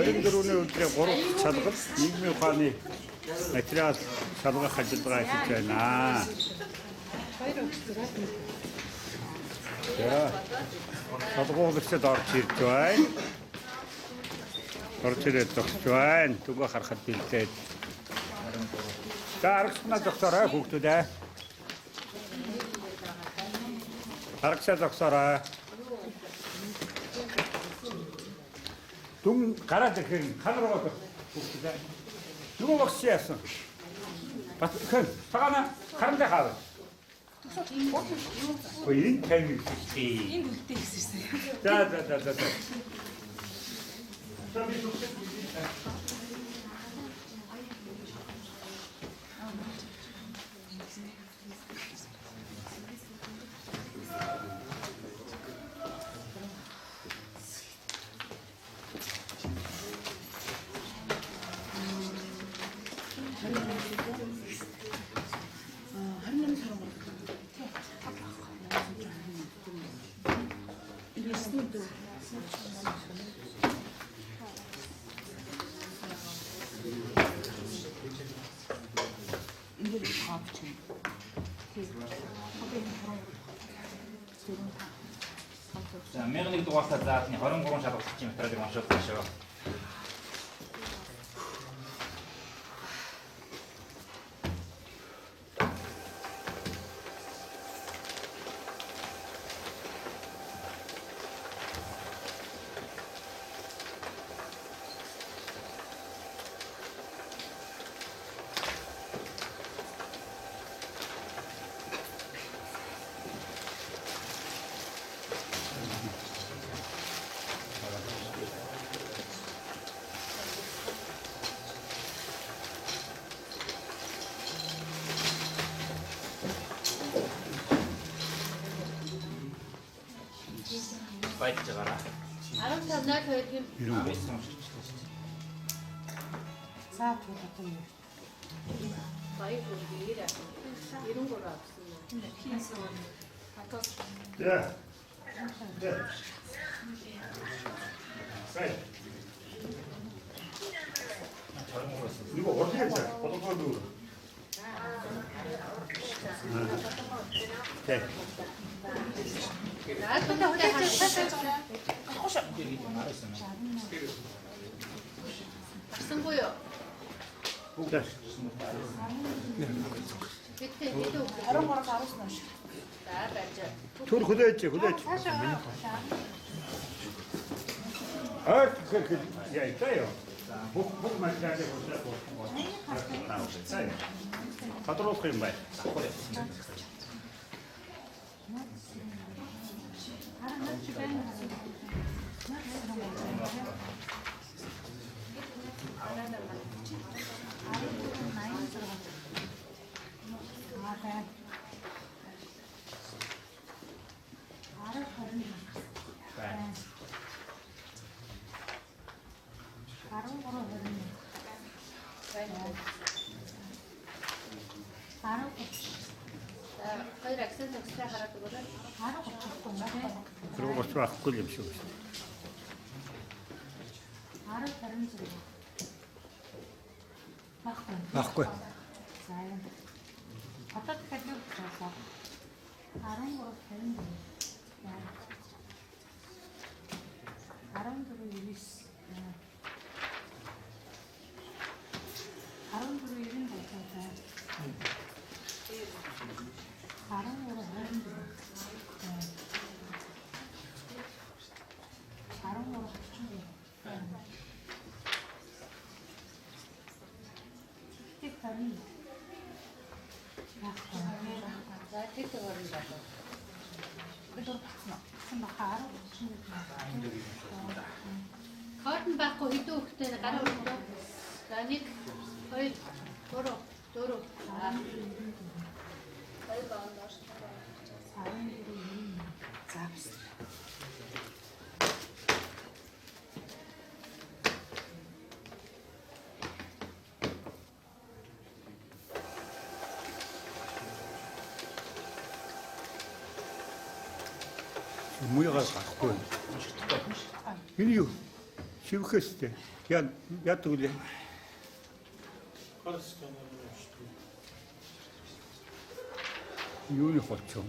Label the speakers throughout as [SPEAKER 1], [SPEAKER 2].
[SPEAKER 1] 24 өдрийн 3 шалгалт нийгмийн ухааны материал шалгах ажиллагаа хийж байна. За. Шалгуулагчид орж ирж байна. Орж ирээд зогсож байна. Түгөө харахад бэлдээд. За аргаснаа зогсоорой хүүхдүүд. Аргасаа зогсоорой. Дүн гараад ихэн ханаргаа хүүхдүүд. Юу багш яасан? Бат хэн цагаана харандаа хаа. Ой энэ тань тий.
[SPEAKER 2] Энэ үлдээ гэсэн.
[SPEAKER 1] За.
[SPEAKER 3] За 1001 дугаартай заалтны 23 шалгалтын материалыг уншуулсан шүү. Байж байгаараа.
[SPEAKER 2] 15-2-ийн
[SPEAKER 4] За одоо юу?
[SPEAKER 2] баяр хүргэе. 93 авсан юм. Хийсэн.
[SPEAKER 1] За. Сай. 이거 어떻게 했어요? 어떤 네.
[SPEAKER 2] Гарсан буюу.
[SPEAKER 1] 자.
[SPEAKER 4] 23-аас 19 ш.
[SPEAKER 2] За байж.
[SPEAKER 1] 둘 그대였지. 아, 야, 있어요. 복 마찬가지 보자고. 자. 가도록 해요, 말.
[SPEAKER 2] Хоёр акцент өгсөй хараад өгөөрэй.
[SPEAKER 1] 그리고 뭐 쫙 끌림쇼. 맞고.
[SPEAKER 4] За юм. Одоо дахиад юу болоо? 13 50. 14 9. 14 90 болоо. 13 20. 13 40. Тикарин.
[SPEAKER 2] За тэг төрөн байна.
[SPEAKER 4] Өдөр багцна. Сан бахаар.
[SPEAKER 2] Код нь байхгүй хэдэн хүүхдээ гараа өргөдөө. За 1 2 3 4 Хоёр баандаш.
[SPEAKER 4] Запс.
[SPEAKER 1] 무야가 갖고. 이거 шивхэстэй. Яд үлээ. Юуны холчоо.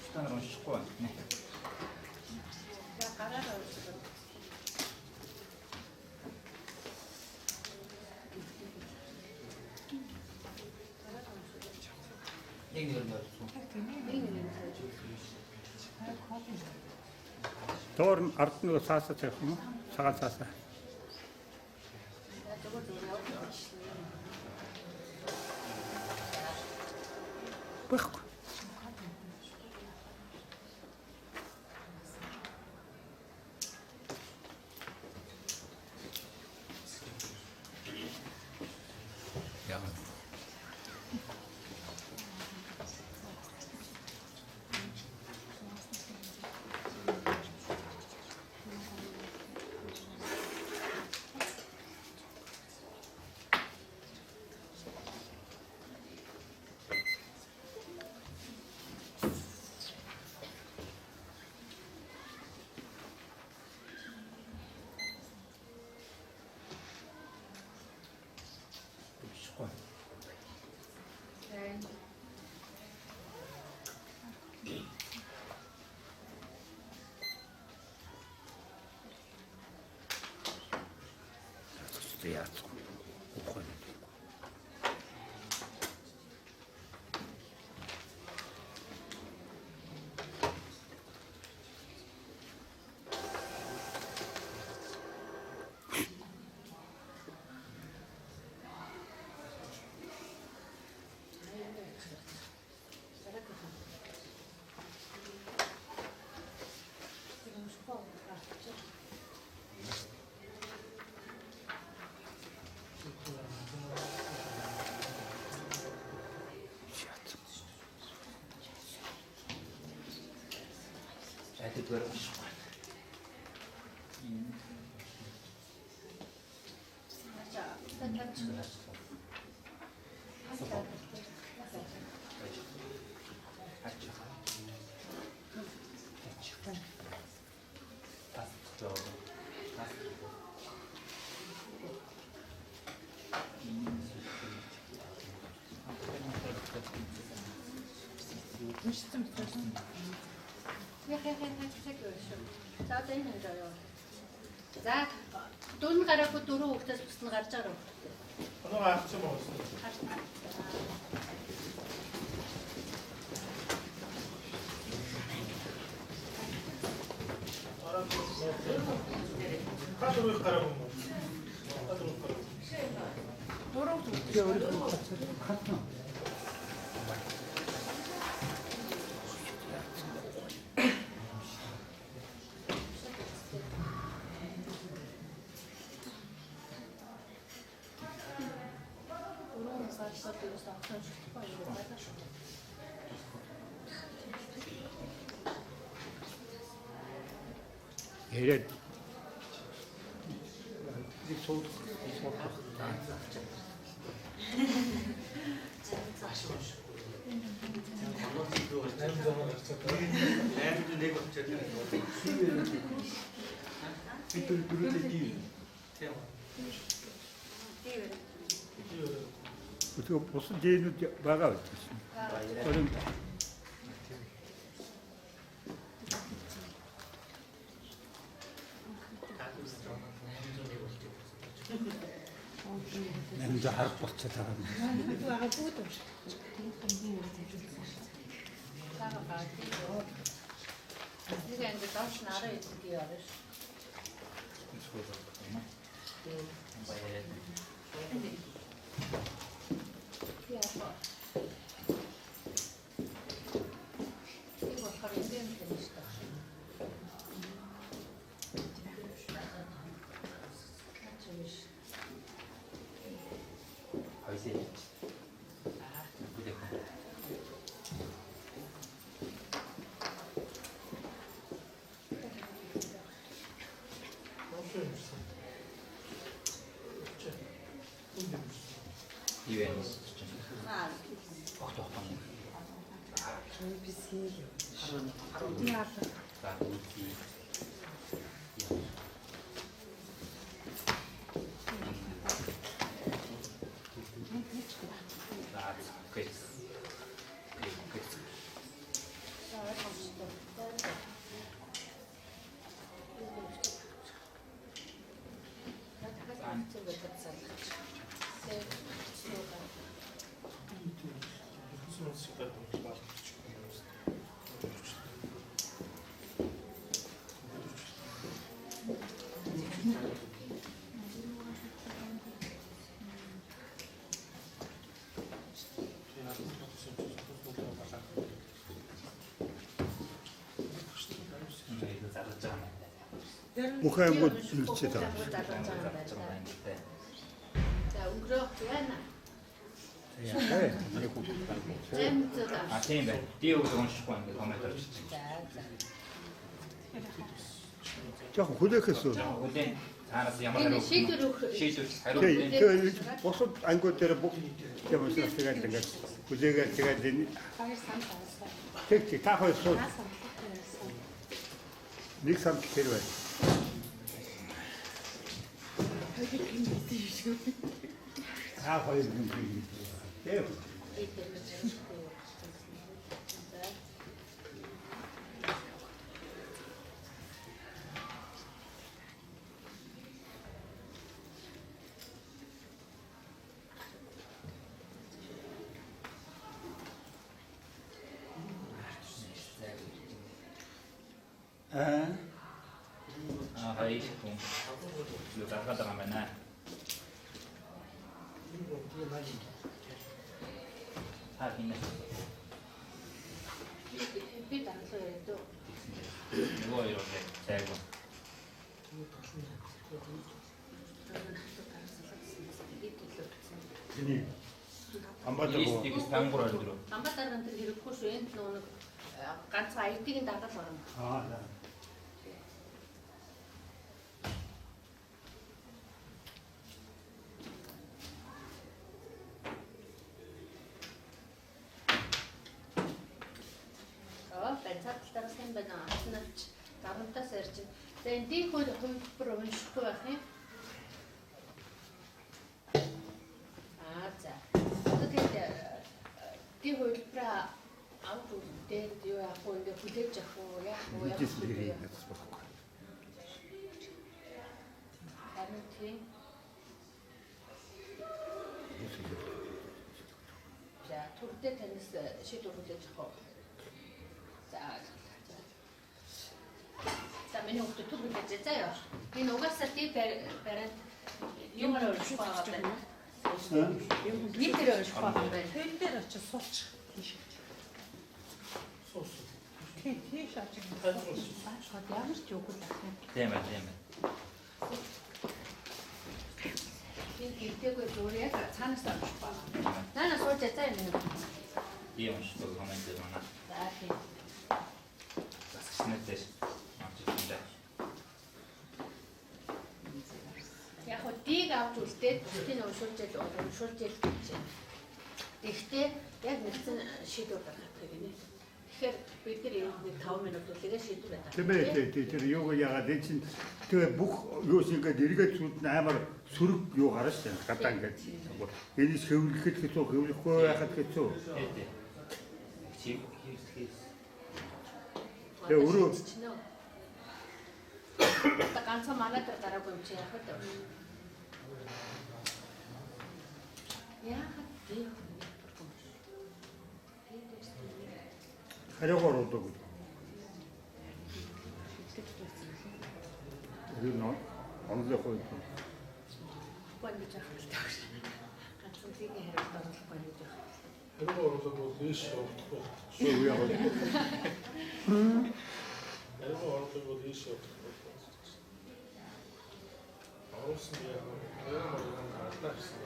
[SPEAKER 3] Станаар уншихгүй байна.
[SPEAKER 2] За гараараа үзсэн.
[SPEAKER 3] Нэг нэг нь орсон.
[SPEAKER 1] Доор нь ард нь цаасаа тавих юм уу? Цагаан цаасаа. Байхгүй. Яа. Яац. Ухаан.
[SPEAKER 3] Тэгвэл уншихгүй.
[SPEAKER 2] За одоо энэ хоёр яваа. За дөрөв гараагүй дөрөв хүүхдээс бусд нь гарч байгаа хүүхдтэй.
[SPEAKER 5] Оноо гарч юм уу? Хадуур гарах юм уу? Хадуур гарах.
[SPEAKER 1] Яриад нэг сууд Өтгөө бус дээнүүд байгаа байсан. Орон Нэмж харах болчиход байгаа юм.
[SPEAKER 2] Нэг энэ доош нараа идэх яваш. зүг гэдсэн.
[SPEAKER 1] Мухаймууд үлчээд байгаа.
[SPEAKER 2] За өнгөрөх яана.
[SPEAKER 1] Яа.
[SPEAKER 3] А тийм бай. Ди үг уншихгүй ингээд коммент орчихсон.
[SPEAKER 2] За.
[SPEAKER 1] Жохо хүлээхээс үү?
[SPEAKER 3] Хүлээн цаанаас ямар
[SPEAKER 2] Энэ
[SPEAKER 3] хариу
[SPEAKER 2] шийдвэр өгөх.
[SPEAKER 3] шийдвэр хариу
[SPEAKER 1] Тэгээ босод ангууд дээр бүх юмс тэгээд ингээд хүлээгээд тэгээд энэ
[SPEAKER 4] Хоёр санд авсан.
[SPEAKER 1] тэг та хоёр сууд
[SPEAKER 4] Наас амтлах байсан.
[SPEAKER 1] нэг самт тэр байна. Та хоёр юм тийм. Тэг.
[SPEAKER 3] Хай хүн. Юу гаргаад байгаа юм байна. Хин
[SPEAKER 2] Би данслаа яа.
[SPEAKER 3] нөгөө юу зайг.
[SPEAKER 1] Тэний амбатаг
[SPEAKER 3] Истигс тангуур өдрөө.
[SPEAKER 2] Амбат дарганд тэр хэрэггүй шүү. Энд нэг ганцхан аятыг дагаад орно.
[SPEAKER 1] за.
[SPEAKER 2] Цааталтаа сайн байна. Аснаач дарамтаас ярьж. За энэ ди хөлбөр уншихгүй байх юм. За. Тэгээд ди хөлбөрөө авт үлдээд юу яах вэ? Ингээ хүлээж авах уу? Яах вэ?
[SPEAKER 1] Мэдээс нэрээ надад болохгүй.
[SPEAKER 2] Харин тийм. За түрдээ танаас шийдвэр хүлээж авах уу? За миний хүүхд түргүүлж заяа. Энэ угаасаа ди бариад юмар өрчих байгаа байна. Витер өрчих байгаа байна.
[SPEAKER 4] Тэл дээр очиж суучих. Тийш очиж. Баашгаад ямар ч үгүй байх юм.
[SPEAKER 3] Тийм ээ.
[SPEAKER 2] Би гэртээгүй зүгээр яг цаанаас орчих байгаа. Нана сууж заяа минь.
[SPEAKER 3] Тийм шүү коммент дээр манай.
[SPEAKER 2] За тийм.
[SPEAKER 3] Снэтэс.
[SPEAKER 2] Яг хөө дийг авч үлдээд бусдын уншуулж гэж байна. Гэхдээ яг нэгэн шийдвэр гаргах гэнэ. Тэгэхээр бид нар нэг 5 минут үлээгээ шийдвэр байдаг.
[SPEAKER 1] Тийм тэр юу яагаад энэ чинь тэгээ бүх юус ингээд эргээд сүлд нь амар сөрөг юу гарна шүү дээ. Гадаа ингээд. Энэс хөвлөхөд хэцүү, хөвлөхгүй байхад хэцүү.
[SPEAKER 3] Чиг
[SPEAKER 1] Тэгээ өрөө
[SPEAKER 2] та ганцхан манай дээр гараагүй юм чи яах вэ? Яагаад тийм
[SPEAKER 1] хариугаар удаг. Тэр нөө онлох уу?
[SPEAKER 2] Гонж яах вэ? Ганцхан тийм хариулт оруулахгүй гэж байна.
[SPEAKER 5] Хэрвээ оруулаад бол ийш явахгүй.
[SPEAKER 1] Юу яах вэ?
[SPEAKER 5] Хэрвээ оруулаад бол ийш явахгүй. Оруулсан яа. Хэрвээ гардаа гэсэн.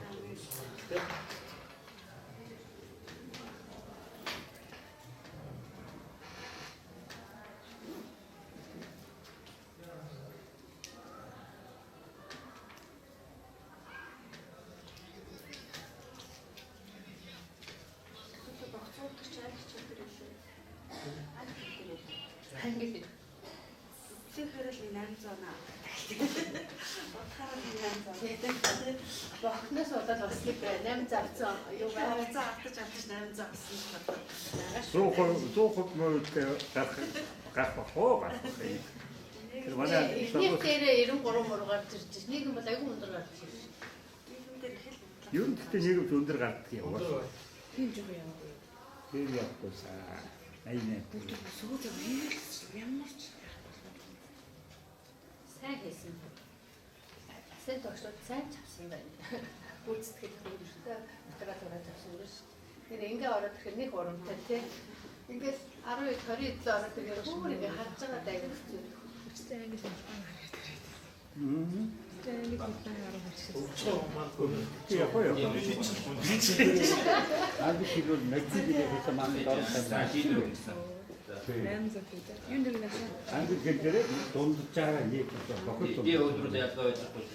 [SPEAKER 2] Бохноос удаад ослыг 8 зарцсан юу байна?
[SPEAKER 4] Заалтаж авч 8 загсан ч бодлоо.
[SPEAKER 1] 100% мөрөд гарах уу гарах юм. Тэр манай
[SPEAKER 2] Эхнийх дээрээ 93 гарч ирж байна. Нэг юм бол айгүй өндөр гарч ирж байна.
[SPEAKER 1] ер нь гэхдээ нэг л өндөр гардаг юм уу?
[SPEAKER 2] Тийм жоо яа.
[SPEAKER 1] Тэр явахгүйсаа. Айнэ.
[SPEAKER 2] Ямар ч сайн хийсэн. Сайн тогтоод сайн чавсан байна. Гүйцэтгэл хөрөлтэй оператораа тавьсан юм шиг. Тэр ингээ ороод ирэхэд нэг урамтай тий. Ингээл 12 27 ороод ирэхээр бүр ингээ харж байгаа дайгах зүйл.
[SPEAKER 4] Хүчтэй англи хэлбэр хараад ирээд.
[SPEAKER 1] Мм.
[SPEAKER 4] Хүчтэй англи хэлбэр хараад ирсэн.
[SPEAKER 5] өвчөө мaalгүй.
[SPEAKER 1] Яхоо. Аль кило нэгдэл хийх маань дөрөв
[SPEAKER 3] шийдвэр гэсэн.
[SPEAKER 4] Нэмж өгдөө. Юу нэг нэг.
[SPEAKER 1] англи хэлээр дундаж байгаа нэг бохот.
[SPEAKER 3] Би өдрөд ялгаа ойлгохгүй.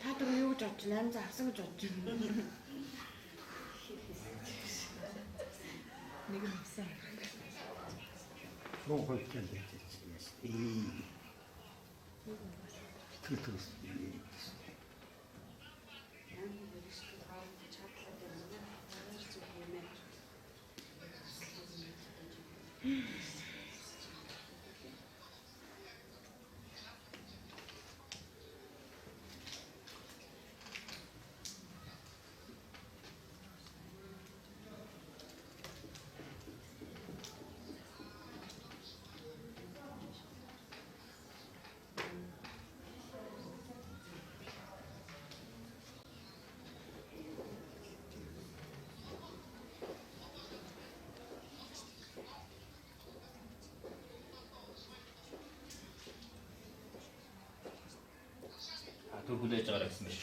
[SPEAKER 4] Та юу гэж бодож байна? Наймз авсан гэж бодож байна. Нэг нь авсан.
[SPEAKER 1] Нуу хөлтэй л гэж байна. Тэтгэс.
[SPEAKER 3] Түр хүлээж байгаа гэсэн биш.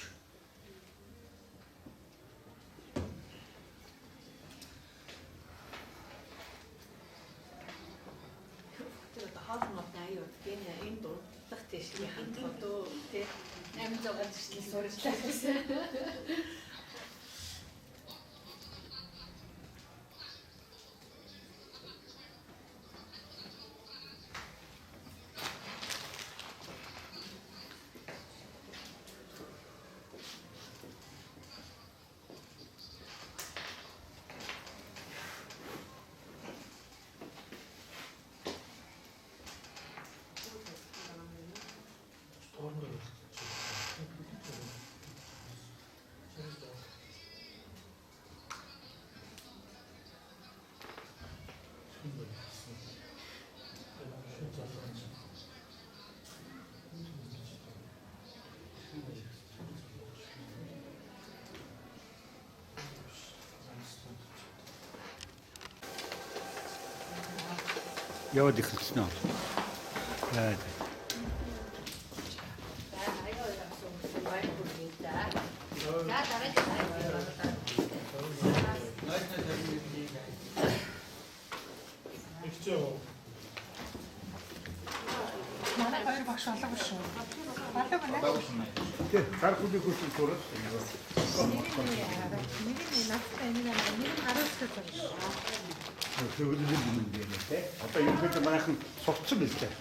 [SPEAKER 2] Тэр хаалмат аяа гэнэ энэ дурдах тийшний хандлагад өө тий 800 гишний суурьтай гэсэн. Яваад ихэлсэн үү? Аа.
[SPEAKER 4] Манай хоёр багш олоогүй шүү. Олоогүй нэ.
[SPEAKER 1] Тэг гар хүлээ хүсэл зураг.
[SPEAKER 4] Нэг нь наастай нэг нь харуулсан байна.
[SPEAKER 1] Зөвлөлөө юм байна те. Одоо юм бид манайхан сурцсан биз дээ.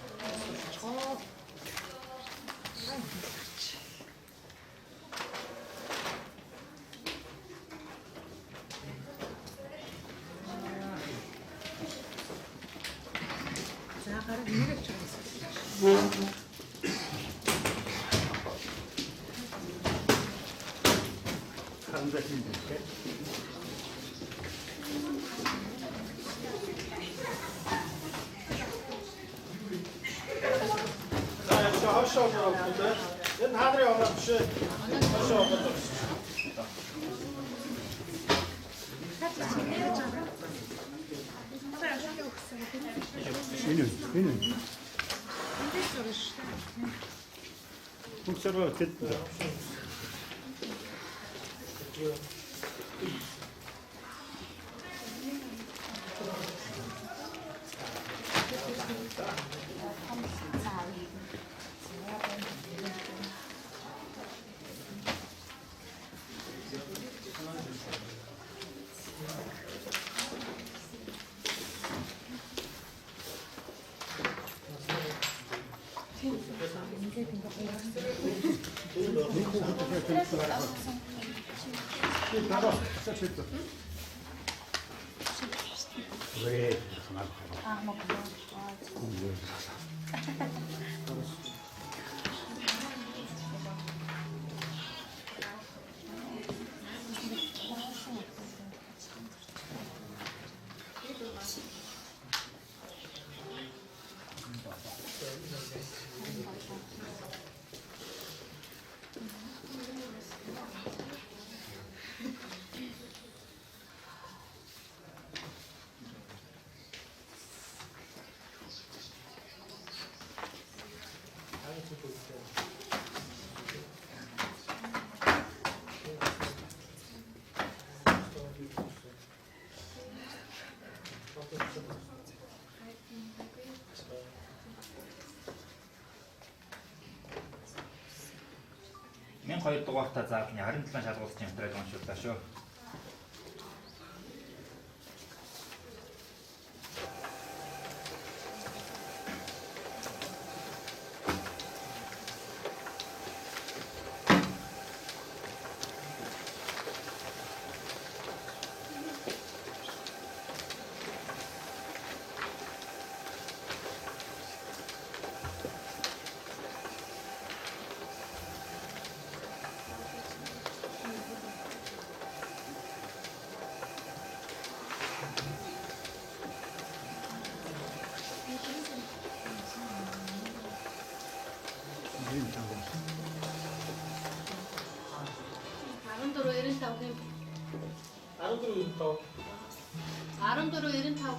[SPEAKER 4] За гараа нэрэж чаасан.
[SPEAKER 1] Хандаж юм те.
[SPEAKER 5] Хашаа болоод энэ хадрын ороо биш. Хашаа болоод.
[SPEAKER 1] Энэ.
[SPEAKER 4] Эндээс зурж шүү.
[SPEAKER 1] Бүгсэрөө тэт.
[SPEAKER 4] Ингээд
[SPEAKER 1] Нэг хүүхэд тэгээд гарах. Би дараа цацэт. Вэ, хамаа.
[SPEAKER 4] мог.
[SPEAKER 3] Мен 2 дугаартаа заалны 27 шалгуулсан материал уншууллаа шүү.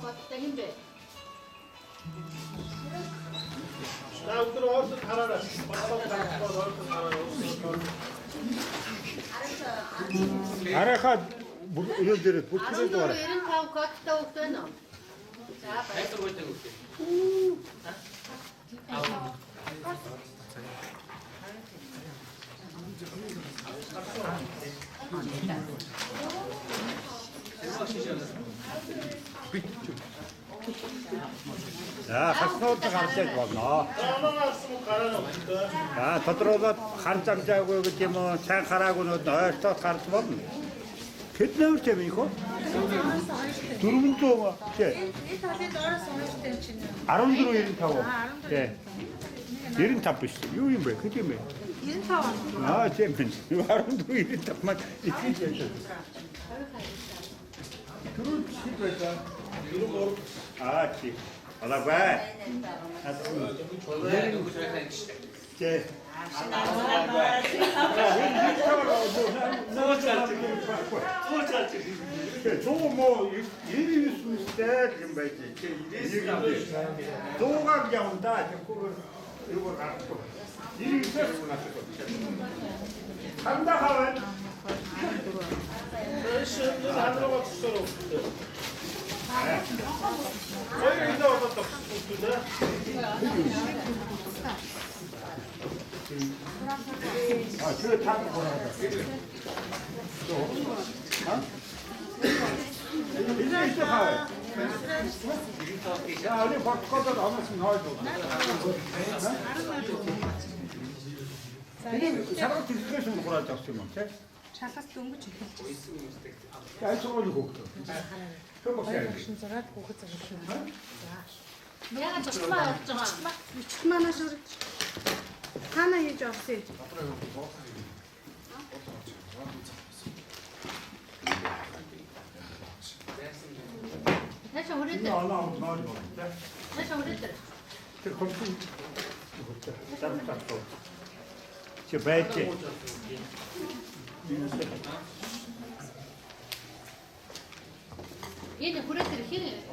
[SPEAKER 2] Баттай хин бэ?
[SPEAKER 5] На өдөр оолсон хараарай.
[SPEAKER 1] Арайхаа юу дээрээ бүтгэж байгаа.
[SPEAKER 2] 95 кодтой өгд байна уу? За баярлалаа.
[SPEAKER 1] За хаснууд гарчаад болно. За тодруулаад харж амжаагүй гэж юм уу? Сайн хараагүй нөт ойртоод харж болно. Хэд нэмэр тийм их үү? 400 тий.
[SPEAKER 4] Энэ талын доороос ууштай юм чинь.
[SPEAKER 1] 1495. Тий. 95 биш. Юу юм бэ? Хэд юм бэ?
[SPEAKER 4] 95.
[SPEAKER 1] Аа тийм байна. 1495 маань ихэж яаж. Түрүү хэд байлаа? Аа тий. Алабай. Тий. 저거 뭐 일이 있을 때 지금 말이지. 저거가 그냥 온다. 이거 갖고 일이 있었으면 간다 하면.
[SPEAKER 5] şimdi 안으로 갔어. 저희 이제 왔다.
[SPEAKER 1] 아, 저 타는 거라고. 이제 있어 가. 야, 우리 바꿔서 나머지 넣어줘. 이게 사람 디스크레이션 뭐라 잡으면 돼?
[SPEAKER 4] Шалгаас дөнгөж эхэлж байна.
[SPEAKER 1] 야, 저거 이거.
[SPEAKER 4] Шин зураад хүүхэд зарсан.
[SPEAKER 2] Яагаад чухмаа явж байгаа?
[SPEAKER 4] Бичт манаа шүрж. Хана хийж авсан.
[SPEAKER 2] Наша хүрээд. Наша хүрээд.
[SPEAKER 1] 저 컴퓨터. 저 배지.
[SPEAKER 2] Энэ хүрээд хэр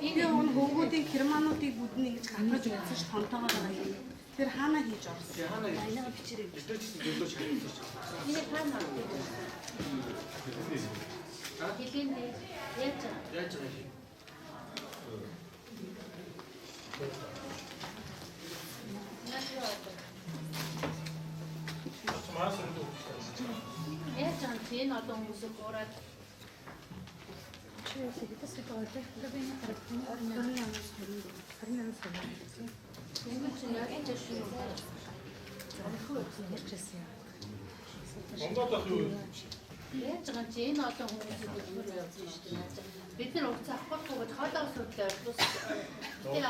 [SPEAKER 4] Би өн хөвгүүдийн германуудыг бүдэн ингэж хангаж үзсэн ш тонтоогоо байгаа юм. Тэр хаана хийж орсон. Айнага бичээрэй.
[SPEAKER 2] энэ хаана? Хэлэндээ яаж байгаа? Яаж байгаа энэ одоо хүмүүсийг уураад
[SPEAKER 5] Ондоодох юу?
[SPEAKER 2] Яаж байгаа чи энэ олон хүмүүсийг хөдөлмөр явуулсан шүү дээ. Бид нар уг авахгүй хоолой асуудал ойлгох.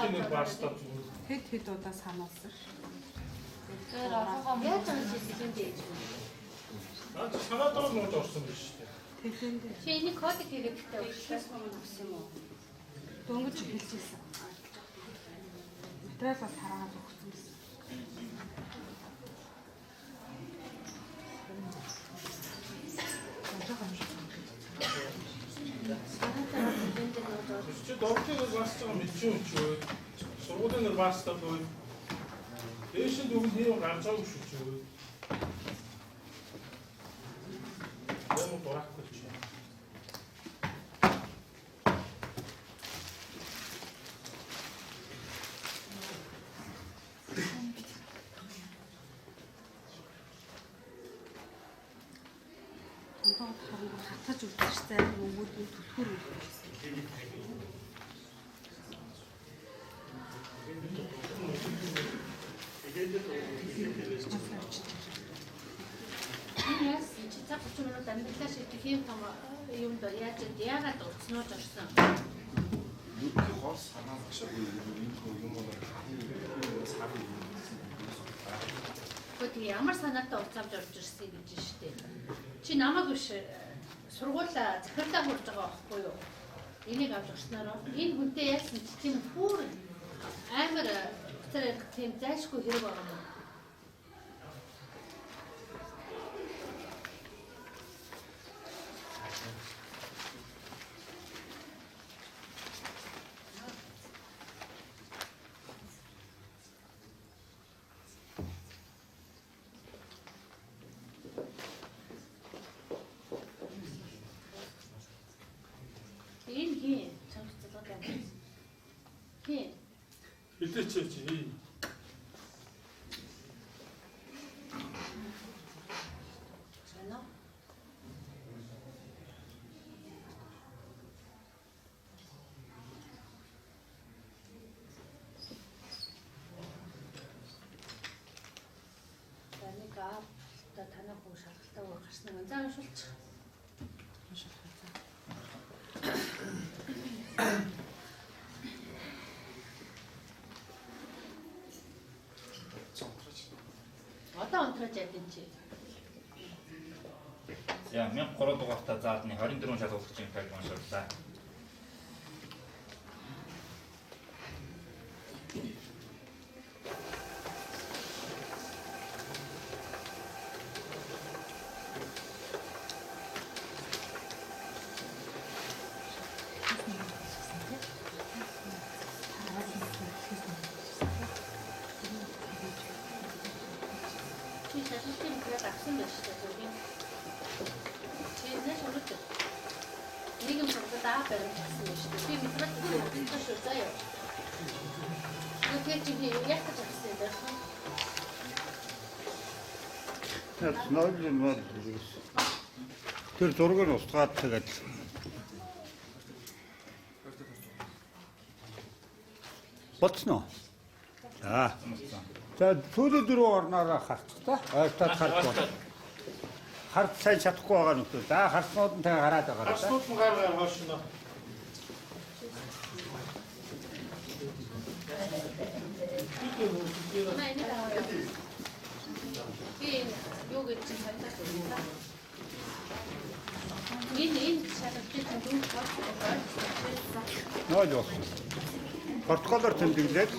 [SPEAKER 5] Одны баастаа
[SPEAKER 4] Хэд удаа сануулсан.
[SPEAKER 2] Тэр ахаа яаж байгаа чи тийм дээж.
[SPEAKER 5] наад санаад байгаа нь орсон биш үү?
[SPEAKER 4] Тэхэнд
[SPEAKER 2] Чи энийг кодыг хэрэгтэй өгсөн юм уу?
[SPEAKER 4] дөнгөж хэлжсэн. Материал бол хараад өгсөн байсан.
[SPEAKER 5] Чи дөрөвдөөр баасч байгаа мэдчихүн ч үү? Сургуулийн баастаа бол дэшинд үгүй нэр гарч байгаа шүү ч үү? Ямар барахгүй чи.
[SPEAKER 4] Ондоо харангуй хатаж үзэж зарим хүмүүдийн түлхүүр үлдсэн.
[SPEAKER 2] Яс чи цаг 30 минут амьдралаа шийдэх юм том юм доо яагаад урцнууж орсон.
[SPEAKER 6] Нүдний хоол санаа багшаагүй энэ юм бол сарын
[SPEAKER 2] Гэхдээ ямар санаатай уцаавж орж ирсэн гэж штэ. Чи намайг биш сургуулаа захирлаа хурж байгаа байхгүй юу? Энийг авч орснороо энэ хүнтэй яасан чи тийм бүр амар тэр тийм зайшгүй хэрэг байгаа юм. Энэ хин чамцлаа гэнэ. Хин
[SPEAKER 5] Хилээч чи.
[SPEAKER 2] Чана. Таника та танаа хуу шалгалтаа гарсан юм. За уншуулчих. Одоо унтраж ядин чи.
[SPEAKER 3] За 1003 дугаартай заалны 24 шалгуулагчийн таг уншууллаа.
[SPEAKER 2] Чи шалгалтын хэрэг авсан байж та зүгийн. Чи нэ шалгалт. Нэг юм сургууль даа баримтсан байж та. Би метрик шүү заяа. Нэг чи яг гэж авсан байсан.
[SPEAKER 1] Нол тэр зургийг нь устгаад тэгээд болцноо. За сүүлийн дөрөв орноор харчих та. Ойлтоод харж байна. Хард сайн чадахгүй байгаа нөхөд. За харснууд нь тэгээ хараад байгаа.
[SPEAKER 5] Харснууд нь гаргаар хоошно.
[SPEAKER 2] Манай энэ аваа. Би юу гэж санагдаж байна. Энэ шалгалтын дүн
[SPEAKER 1] Нол болсон. Португалаар тэмдэглээд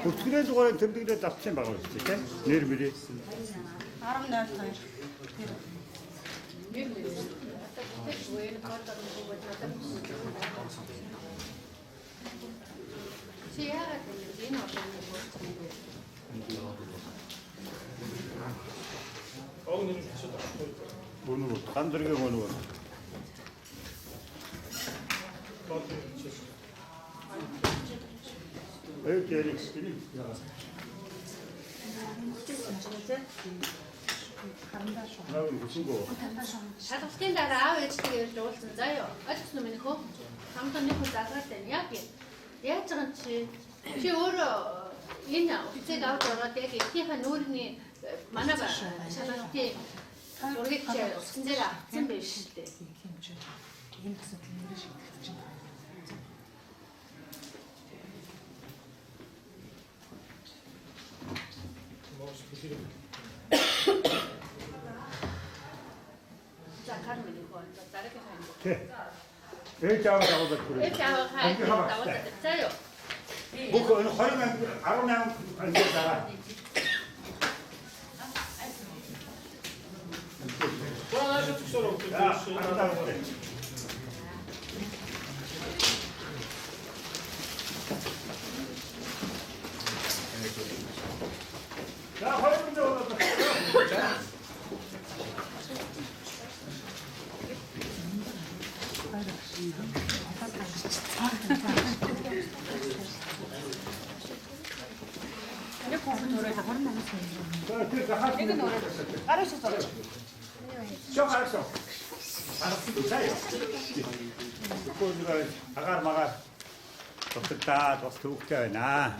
[SPEAKER 1] Бүртгэрийн дугаарыг тэмдэглээд авчихсан байгаа үстэй тийм нэр мөрий
[SPEAKER 4] 10.02 тэр
[SPEAKER 2] чи яагаад энэ орны
[SPEAKER 5] Огн юм чи таахгүй.
[SPEAKER 1] өнөө гандргийн өнөө
[SPEAKER 5] Бод чи.
[SPEAKER 1] Эйгэрийг
[SPEAKER 4] Харандаа шүү.
[SPEAKER 1] 나는 무슨고.
[SPEAKER 4] Тандаа шүү.
[SPEAKER 2] Шалгалтын дараа аав ээжтэйгээ ирж уулзсан заяа. Ойлгосноо минь хөө? Хамтаа нэг хүн залгаад байна. Яг яаж байгаа чи өөрөө энэ үцэг авч ороод яг ихнийхээ нүүрний манай шалгалтын зургийг чи усан дээр авсан байж шүү дээ.
[SPEAKER 4] Энэ гэсэн нэрээ шигдэх чинь.
[SPEAKER 2] За гар минь хөө. Дараагийн хань.
[SPEAKER 1] ээж аваад аваад 그래.
[SPEAKER 2] ээж аав хайж даваад заяа.
[SPEAKER 1] бүх энэ 18 ангид дараа.
[SPEAKER 5] 하나씩 축소로
[SPEAKER 1] 야, 안다 그래. 자, 화요일 좀 올라가.
[SPEAKER 4] 알았어.
[SPEAKER 1] 쭉 알았어. 알았어. 자요. 그 우리가 아갈 마갈 좋겠다. 좋다 웃겨나.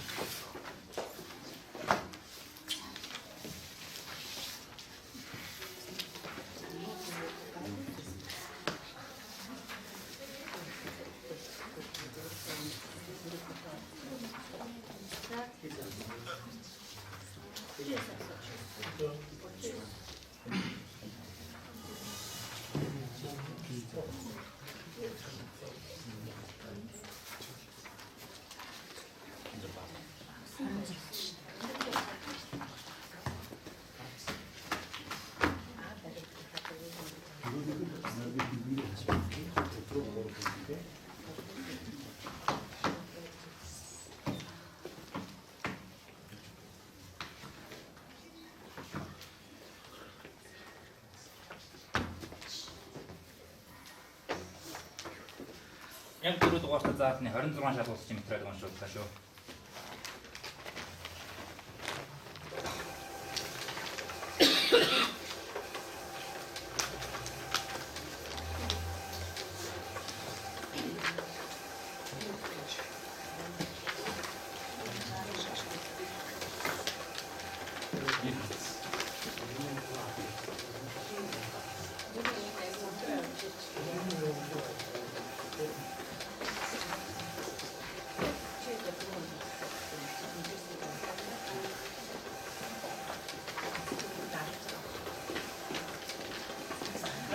[SPEAKER 3] Яг 4 дугаартай заатны 26 шалгуулсан чинь материал уншууллаа шүү.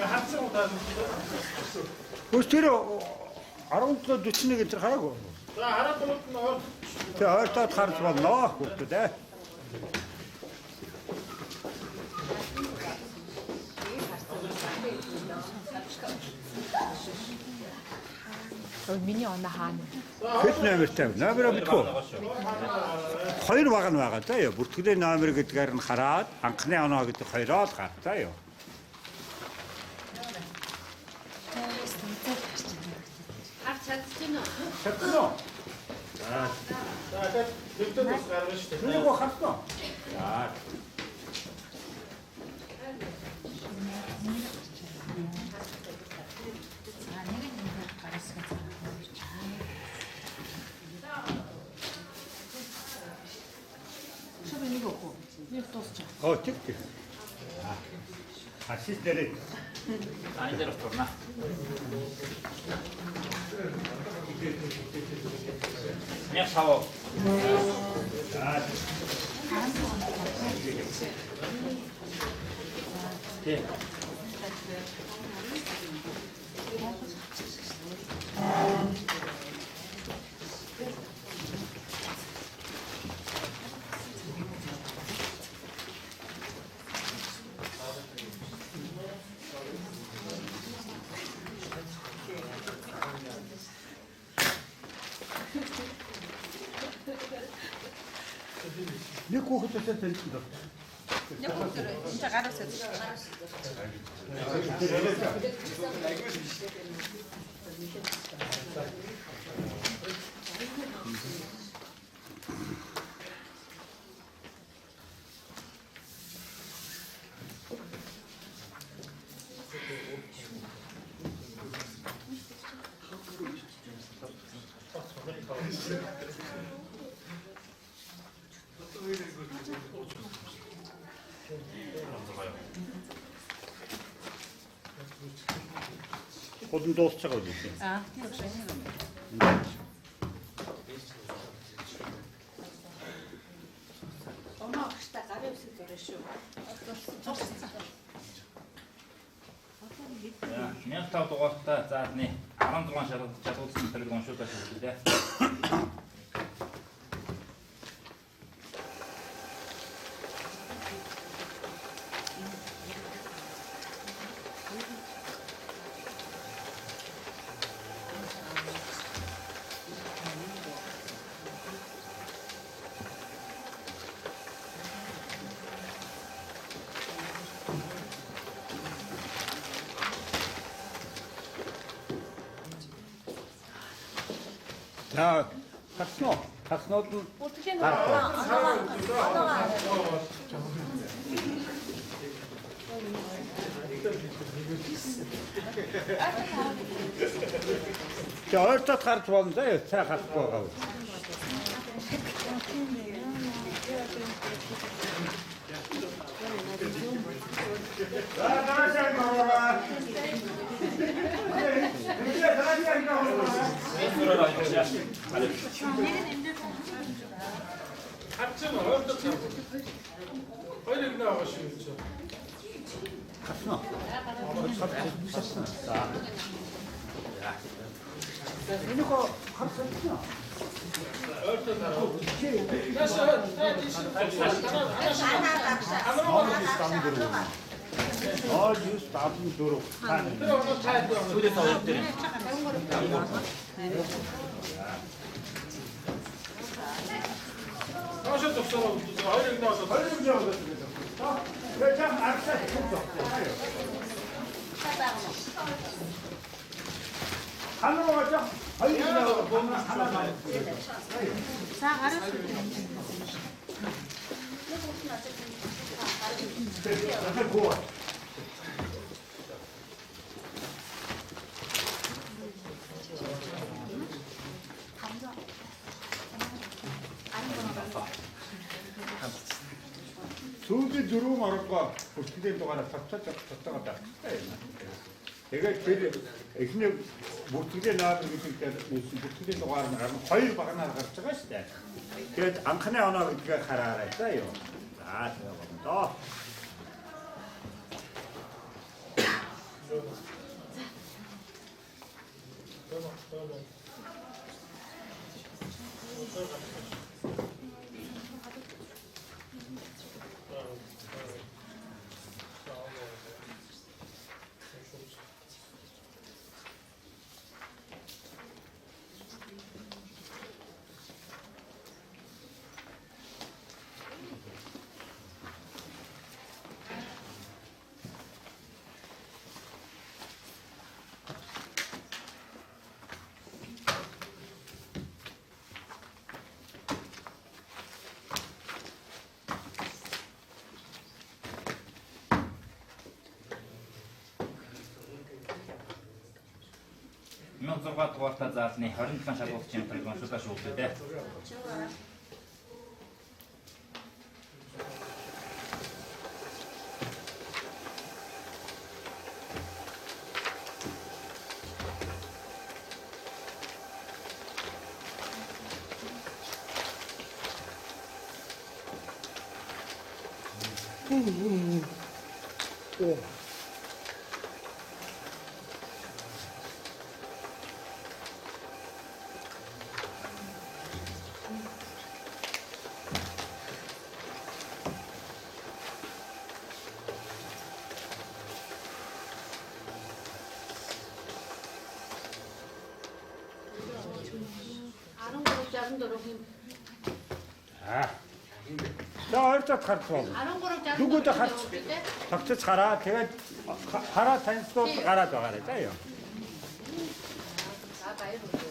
[SPEAKER 5] 합성 못하는
[SPEAKER 1] 그 뒤로 1941 줄 하라고.
[SPEAKER 5] 자, 하나 더 넣어.
[SPEAKER 1] 저 얼다 가르쳐 봐 나와. 그때.
[SPEAKER 7] Миний оноо хаана?
[SPEAKER 1] хэд номертай номероо битгүү. Хоёр баг нь байгаа даа ёо. Бүртгэлийн номер гэдгээр нь хараад анхны оноо гэдэг хоёроо л гартаа ёо.
[SPEAKER 2] Харж чадчихна уу?
[SPEAKER 1] Чадсан уу?
[SPEAKER 5] 자, 아까 랩터도 가르치대.
[SPEAKER 1] 그리고 갔어. 자. 찍지. 시스테리.
[SPEAKER 3] 아니 대로 돌나. 그냥 사워. 예.
[SPEAKER 1] 네 고기도 됐는데.
[SPEAKER 7] 진짜 갈았어요.
[SPEAKER 1] Odun dostacak o diyorsun.
[SPEAKER 2] Оноо ахста гарын үсэг дөрөв шүү.
[SPEAKER 3] За 1005 дугаартай заадны 16 шалгуулсан мэтрэг уншуулж байна.
[SPEAKER 1] 자, 각снод нь
[SPEAKER 7] Үлтгэлийн
[SPEAKER 1] за ойртоод гарч болно заа юу цай харахгүй байгаа.
[SPEAKER 5] 같은 어떤 어디 나와시죠?
[SPEAKER 1] Юус таван дөрөв.
[SPEAKER 5] 나오셨죠? 어디 나와서
[SPEAKER 1] 하나 먹었죠?
[SPEAKER 4] За гараас
[SPEAKER 1] сүүлийн 4 маргагаа бүртгэлийн дугаараа цацаад байгаа. Тэгээд тэр эхний бүртгэлийн наар гэдэг бүртгэлийн дугаар нь 2 багнаар гарч байгаа шүү дээ. Тэгээд анхны оноо гэдгээ хараарай та юу. За тэгээд доо.
[SPEAKER 3] Зургаад дугаартай заасны 27 шалгуулсан мэтрэг уншуулж шүүхтэй. За ойртоод гарч байна.
[SPEAKER 2] 13
[SPEAKER 1] Дүгүүдээ харж тогтож гараа. Тэгээд хараа танилцуулт гараад байгаарай заа юу.
[SPEAKER 2] За баяр хүргэе.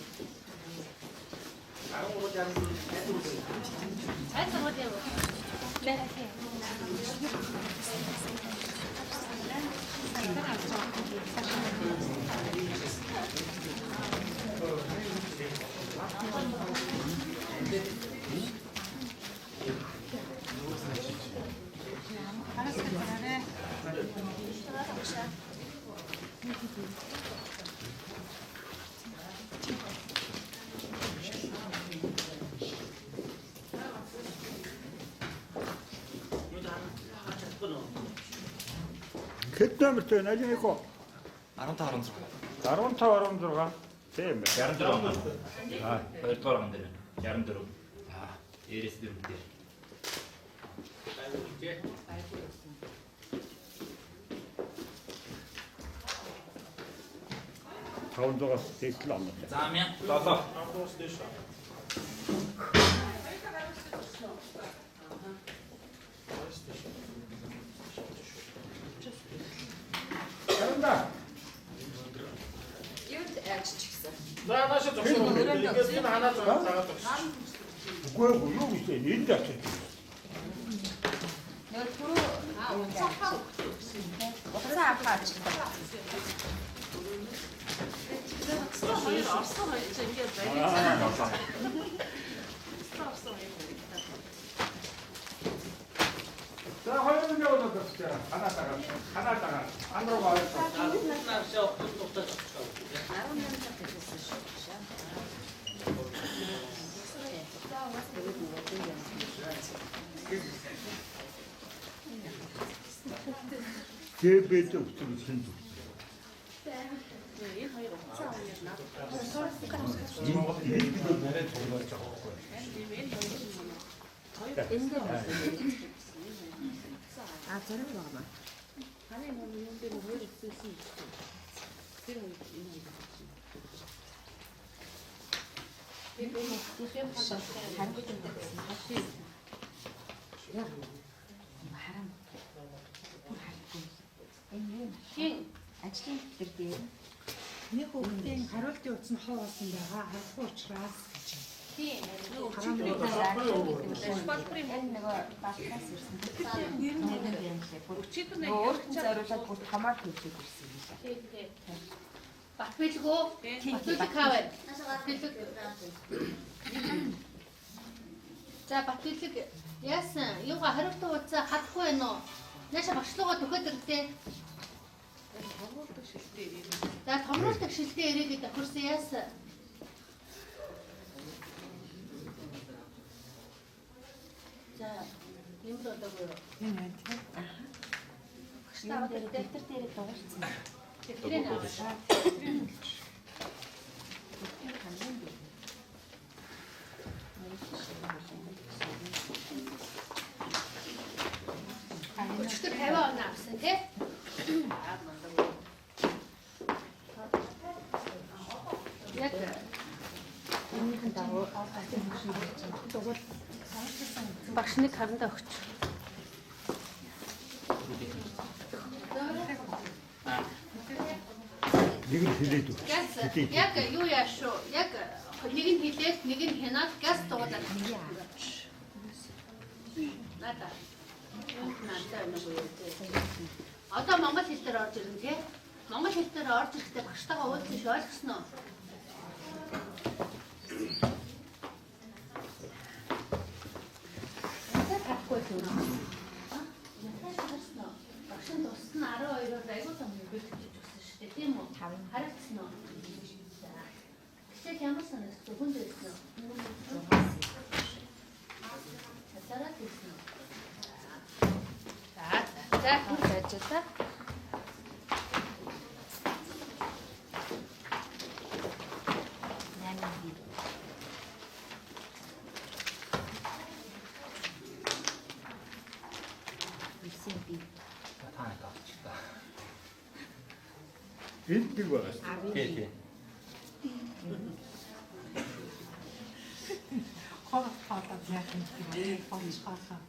[SPEAKER 2] 13 сайхан уу яа. Нэ.
[SPEAKER 1] хэд номертэй байна? Алин эко.
[SPEAKER 6] 15
[SPEAKER 1] 15 16. Тийм байна.
[SPEAKER 3] 64 он. Аа, 2 дугаар он дээр байна. 64. Аа, эрээс дээр үдээ.
[SPEAKER 1] Тавдугаас дэглэл амт.
[SPEAKER 3] За 1700.
[SPEAKER 5] Автобус дэш.
[SPEAKER 1] Яранда.
[SPEAKER 7] Юунд аач ч гэсэн.
[SPEAKER 5] За наашаа зогсоо. Ингээс энэ ханаа заагаад өгсөн.
[SPEAKER 1] Үгүй ээ, юу гэж энд очиж.
[SPEAKER 7] Нөгөө түрүү уцаа авах ч гэсэн.
[SPEAKER 2] Орсон байж ингээд барь.
[SPEAKER 1] За хоёрын яваад байна. Ханаа андруугаа гээбэд өгсөн чинь. Монгол хэлбэл нарай цуглаж байгаа байхгүй.
[SPEAKER 7] А зэрэг байна. Ажлын төр дээр
[SPEAKER 4] Нэг хүүхдийн хариултын утас нь хоо болсон байгаа. Харахгүй учраас гэж.
[SPEAKER 2] Тийм.
[SPEAKER 7] нөгөө багтаас ирсэн. Өөртөө зориулаад бүр хамаар төлөв ирсэн юм шиг.
[SPEAKER 2] Тийм. Батбэлгөө. Батбэлэг хаваа. Батбэлэг. За батбэлэг яасан? Юугаа хариултын утсаа хадахгүй байна уу? Нааша багшлуугаа төхөд ирдээ. За томруулдаг шилдэ ирээгээд тохирсон яасан? За юм л одоогүй юу?
[SPEAKER 4] Тийм байна тийм.
[SPEAKER 7] Багштаа дэвтэр дээр дуурсан.
[SPEAKER 2] Тэрийг аваад. Өчтөр 50 он авсан тий? Яг
[SPEAKER 7] Энийхэн дагуу
[SPEAKER 2] багш нэг харандаа өгч.
[SPEAKER 1] Нэг нь хэлээд өг.
[SPEAKER 2] Газ яг юу яаш шүү? Яг нэг нь хилээд нэг нь хянаад газ дуулаад. Надаа. Надаа нэг үү. Одоо монгол хэл дээр орж ирнэ тий? Монгол хэл дээр орж ирэхдээ багштайгаа уулзсан ш ойлгосноо? Надад харахгүй шүү. Надад харсноо. Багшин тусна 12-оор айгуу том бэлтгэж өгсөн шүү дээ тийм үү? Харагдсан уу? Гэтэл ямар санагдсан хүн дэсэн үү? Цараад дэсэн үү? За хүн ажиллаа.
[SPEAKER 1] Энд нэг байгаа.
[SPEAKER 3] Тий.
[SPEAKER 4] Хоо хатаа яах юм бэ? Хоо.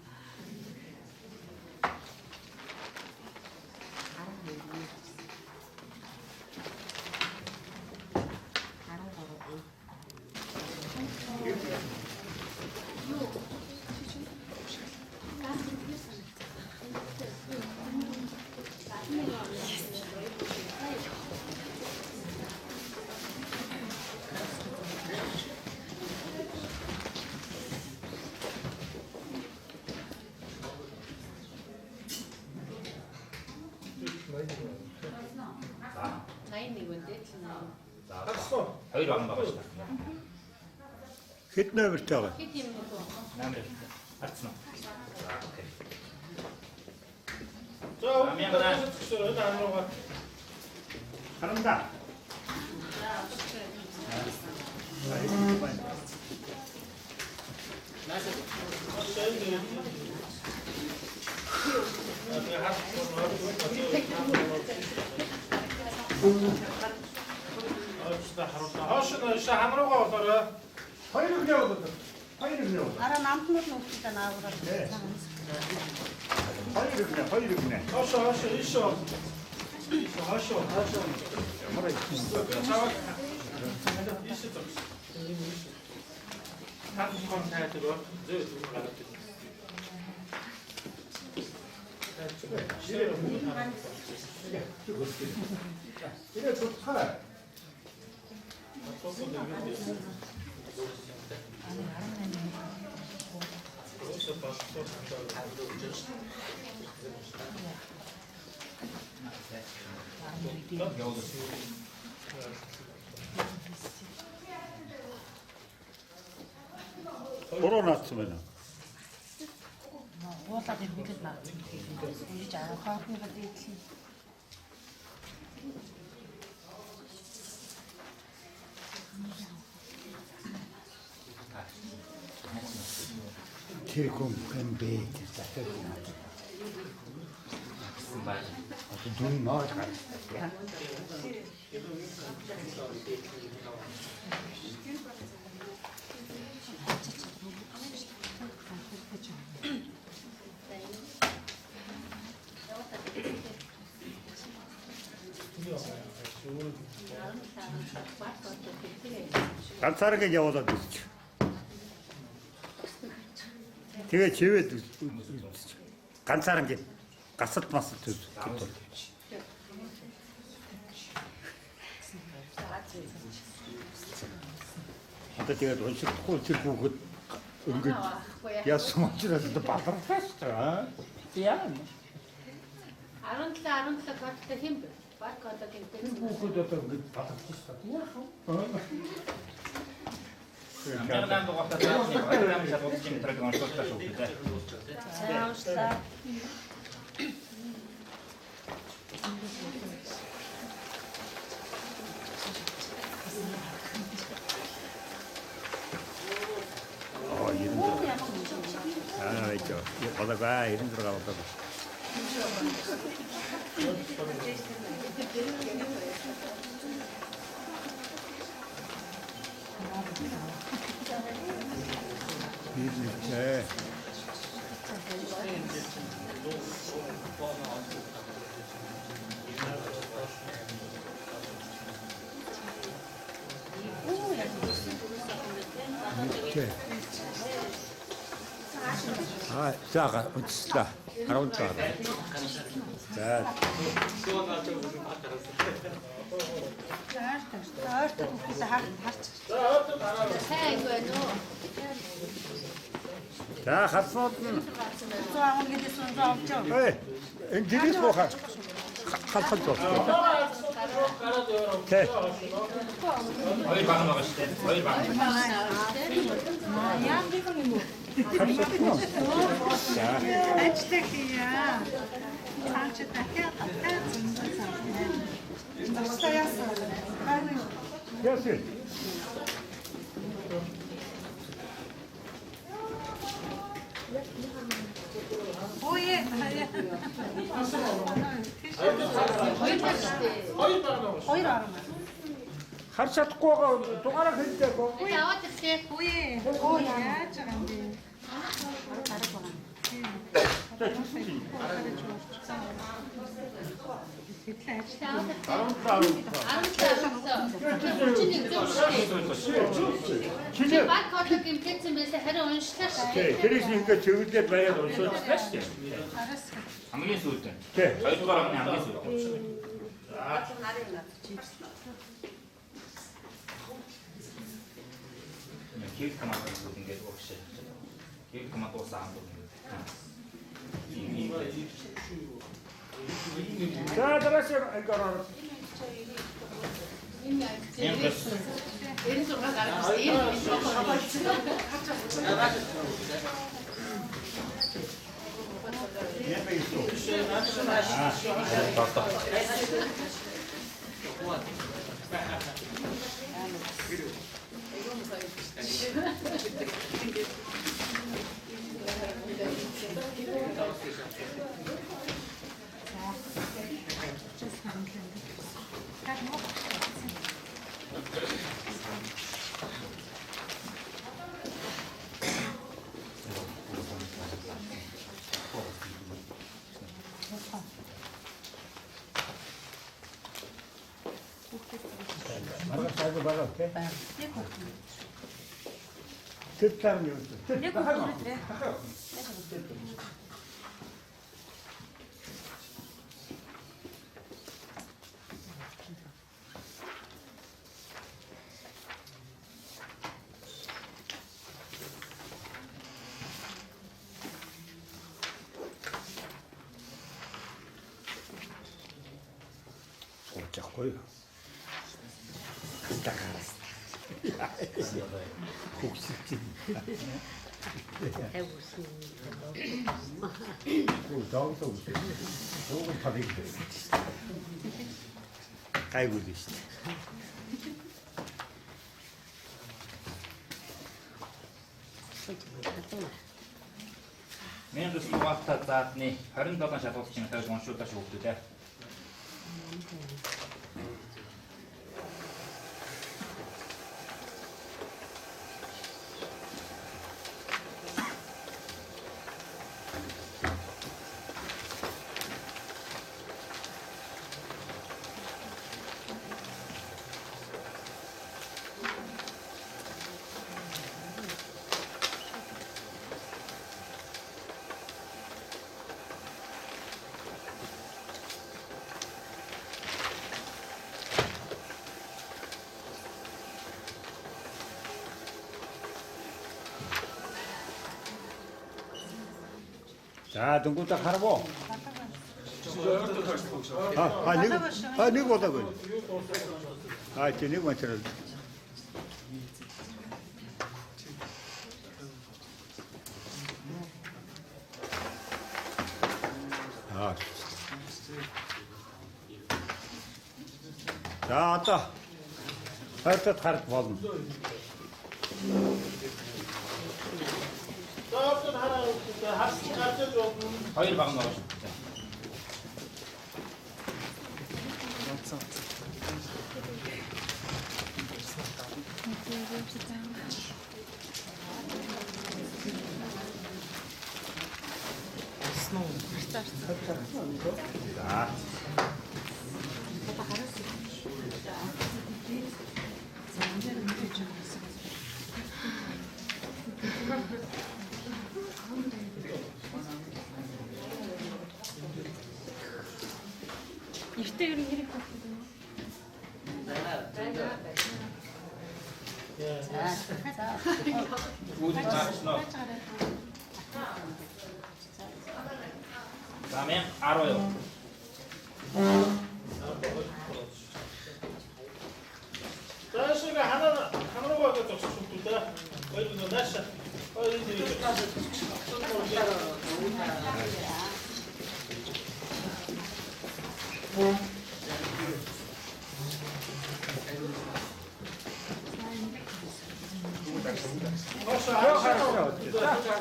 [SPEAKER 3] Хоёр он байгаа шүү дээ.
[SPEAKER 1] Хэд номертэй байгаа?
[SPEAKER 2] Хэд юм бэ?
[SPEAKER 3] Номер харцсан уу? За окей.
[SPEAKER 5] 자, 일단 안으로 가.
[SPEAKER 1] 잘한다.
[SPEAKER 5] 하늘로 가.
[SPEAKER 1] 허리를 그냥 허리를 그냥
[SPEAKER 4] Араа намтнууд нь өвчтэй наагураа.
[SPEAKER 1] 허리를 그냥
[SPEAKER 5] 하셔.
[SPEAKER 1] 이래 좋다. 걸어놨으면
[SPEAKER 4] Уулаад ирбэлээд наад. Үгүй аа хаахныгаа дийтлээ.
[SPEAKER 1] тэрхом хэмбэ гэдэг
[SPEAKER 3] Бай.
[SPEAKER 1] дүн ноо гарах. ганцаараа явуулаад үзчих. Тэгээ чивэд ганцаараа ингэ гасалт масалт үзэх. Одоо тэгээд уншихгүй тэр хүүхэд ингээд яасан учраас бадартай шүү дээ. Яа.
[SPEAKER 2] 17 карттай хэм бэ? Баг одоо гэмтэй.
[SPEAKER 1] Хүүхэд одоо ингээд бадартай шүү дээ.
[SPEAKER 3] Американ дугаартай заахны баярын шалгуулж юм трек онцлогтой шүү дээ.
[SPEAKER 7] За уушлаа.
[SPEAKER 1] 아, 있죠. 바다가 이런 들어가 보다. 이제 아, 자가 어디다? 가라온 줄 알아. 자,
[SPEAKER 4] Ойртой хүүхдээ харч.
[SPEAKER 2] Сайн байна уу?
[SPEAKER 1] 자, 갔어.
[SPEAKER 4] Зөө агуун гэдээс зөө авч яв.
[SPEAKER 1] 에이, 엔지니스 뭐가? 갔어 줘. 오케이.
[SPEAKER 3] Хоёр баг байгаа шүү дээ. Хоёр баг.
[SPEAKER 4] Яа гэх юм уу?
[SPEAKER 1] 자,
[SPEAKER 4] Ажлаа хийя. Цаач дахиад татаа зөндөө сайн. Дурсаа яасан.
[SPEAKER 1] 됐어.
[SPEAKER 4] Ой. Хоёр арга.
[SPEAKER 1] харж чадахгүй дугаараа хэлдэггүй.
[SPEAKER 2] Би аваад ирлээ.
[SPEAKER 4] Ой. Ой яаж байгаа юм бэ? Арга байгаа.
[SPEAKER 2] Чи баг код гэмтээсэн байсан харин уншлаа шүү.
[SPEAKER 1] 오케이. 그래서 이거 저기에 봐야 돈써 됐어.
[SPEAKER 3] Хамгийн сүүлд.
[SPEAKER 1] 오케이.
[SPEAKER 3] Хоёрдугаар агны хамгийн сүүлд. Кийг команд ингээд өгшөө. Кийг команд уусаа ам.
[SPEAKER 1] 자, 들어가세요. 이거는 Яна 있어. 말아 살고 말아 오케이. 듣다는 게 없어.
[SPEAKER 4] Яг хөлөө тий.
[SPEAKER 1] 솔직하고요. 딱 알았어. 국식진. 저기서 웃어. 조금 더 되게 아이고 계시네.
[SPEAKER 3] Мен дэс дугаартаа заадны 27 шалгуулагчийн тавьж уншуулаач хөвгдөө.
[SPEAKER 1] 자, 등구 딱 하라고. 네가 오다고. 네가 맞춰라. 자, 왔다. 하여튼 다르게 봐도.
[SPEAKER 5] 저쪽 하나 합식 가져 좀.
[SPEAKER 3] Хоёр баг нь орж.
[SPEAKER 1] 자.
[SPEAKER 4] Ихтэй ер нь хэрэг болчихсон.
[SPEAKER 3] Үүдийг цааснаа. За мен 10 юу.
[SPEAKER 5] 자식아 하나로 가서 줬습니다. 어디서 나샤 어디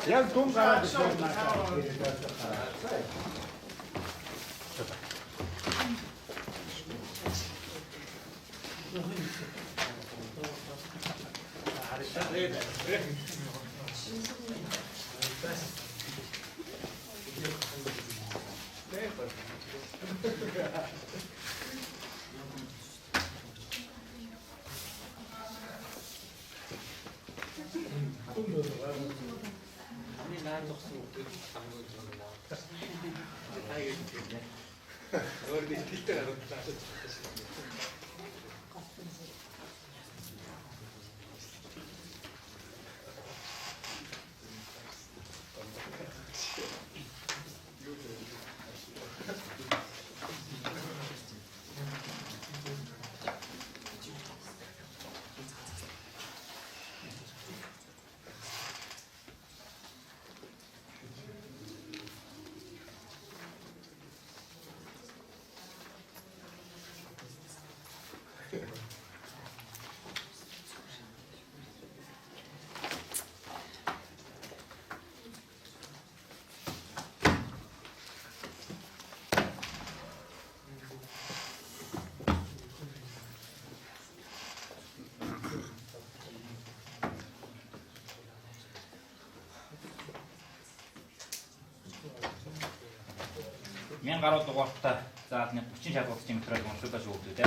[SPEAKER 1] Яг 돈 гараад
[SPEAKER 3] 1000 гаруй дугаартай заалны 30 шалгуулт чимэтрийг уншуулж өгдөө те.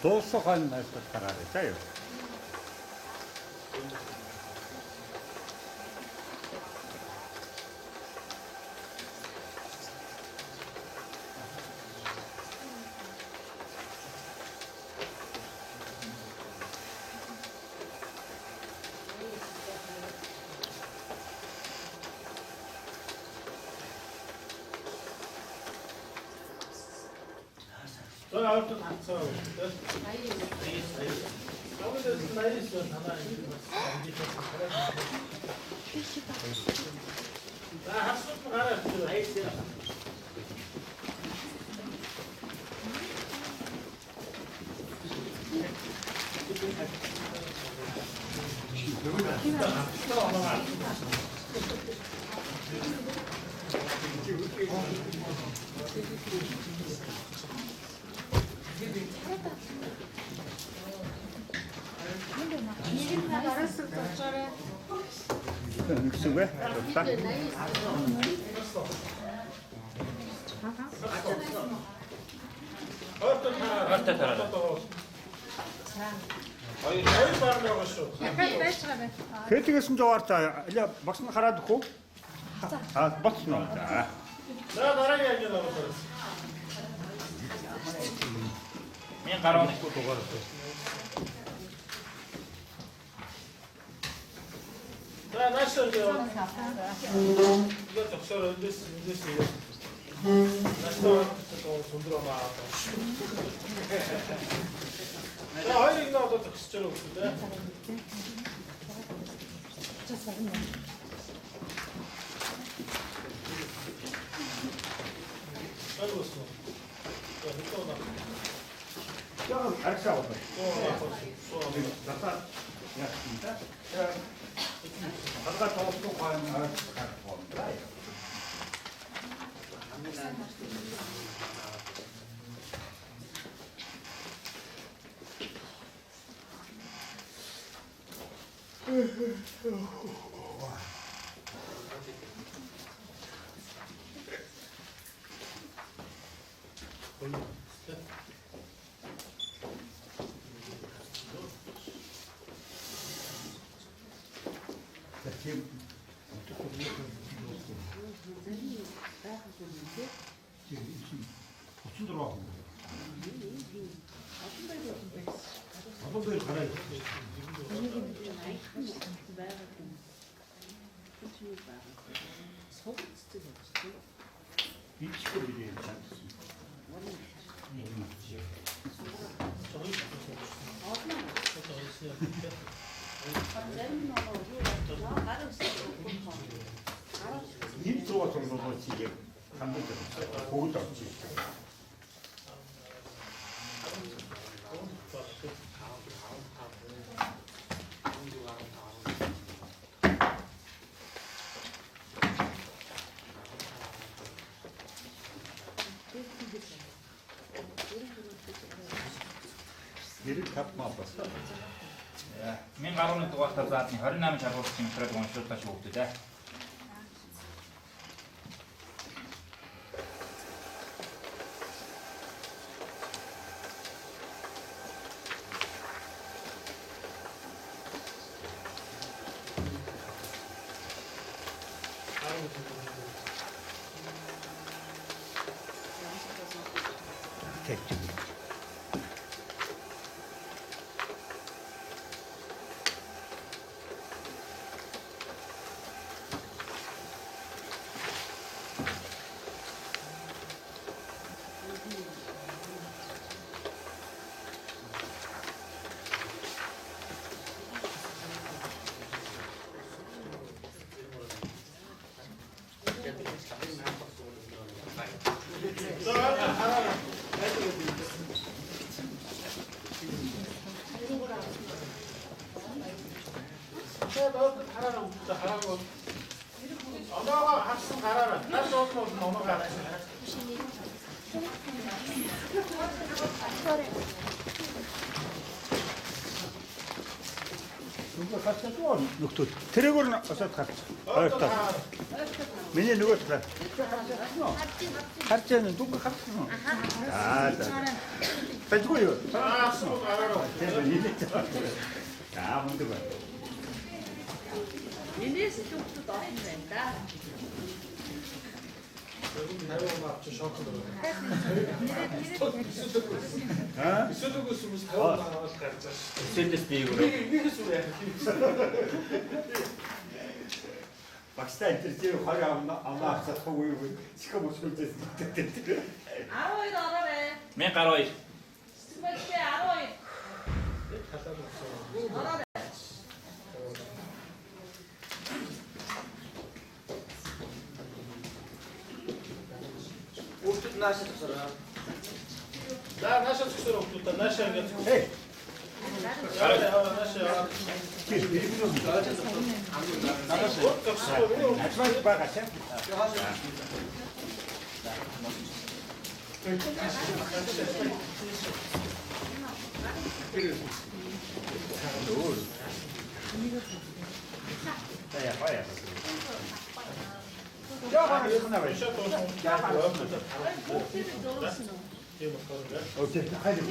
[SPEAKER 1] Дуусах нь хараад заяа. Нүгсүгэ.
[SPEAKER 3] Ортой тараад.
[SPEAKER 5] Хоёр баг байгаа шүү.
[SPEAKER 1] Хэтгсэн жоор та багс нь хараад өгөх үү? Боцно. За.
[SPEAKER 5] Дараагийн яг нэг байгаа.
[SPEAKER 3] 1000 гаруй дугаар.
[SPEAKER 5] За наашаа и거 зөвшөөр өндөс наашаа сондроо За хоёрыг нь одоо зогсож байгаа юм тийм. Алуусан.
[SPEAKER 1] За арчаа байна. Дата яахта. Хадгаа тоолсон хаан арч гарах. 이 들어가 정도로 지금 감독들 보고도 없지. 얘를 갚아 봤어.
[SPEAKER 3] 1000 гаруй дугаартай заалны 28 шалгуулт чимэтрийг уншуулж өгдөө те.
[SPEAKER 5] 자, 하나.
[SPEAKER 1] 갔어. 녹두. 드래곤은 어서 갔어. 어렵다. 맨날 누가 갔어? 갔잖아. 누가 갔어? 아, 가지고요.
[SPEAKER 5] 아, 수고 알아라.
[SPEAKER 1] 대선 이랬잖아. 자, 먼저 봐.
[SPEAKER 7] Minus tuktu tohin venda.
[SPEAKER 5] Söylüyor musunuz? Hayvan kardeş.
[SPEAKER 3] 샌드스 비ig으로.
[SPEAKER 5] 이게 소리야.
[SPEAKER 1] 박시다 인터뷰 화가 안 나서 보고 지금 무슨 짓을 했대.
[SPEAKER 7] Aroy orare.
[SPEAKER 3] Мен гараа.
[SPEAKER 7] Sumekte aroy. Orare.
[SPEAKER 8] Устут наши тусара.
[SPEAKER 5] Да, наша цифра тут, наша нет.
[SPEAKER 1] Эй,
[SPEAKER 5] наша. Вот как все.
[SPEAKER 1] начинай багать. Поехали. Я вам рассказываю.
[SPEAKER 5] Еще тоже.
[SPEAKER 1] Окей, хайди.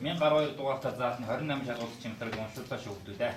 [SPEAKER 3] Мен гараа 2 дугаартаа заалтны 28 шалгуулт чимтрэг уншуултаа шүүгдүүдээ.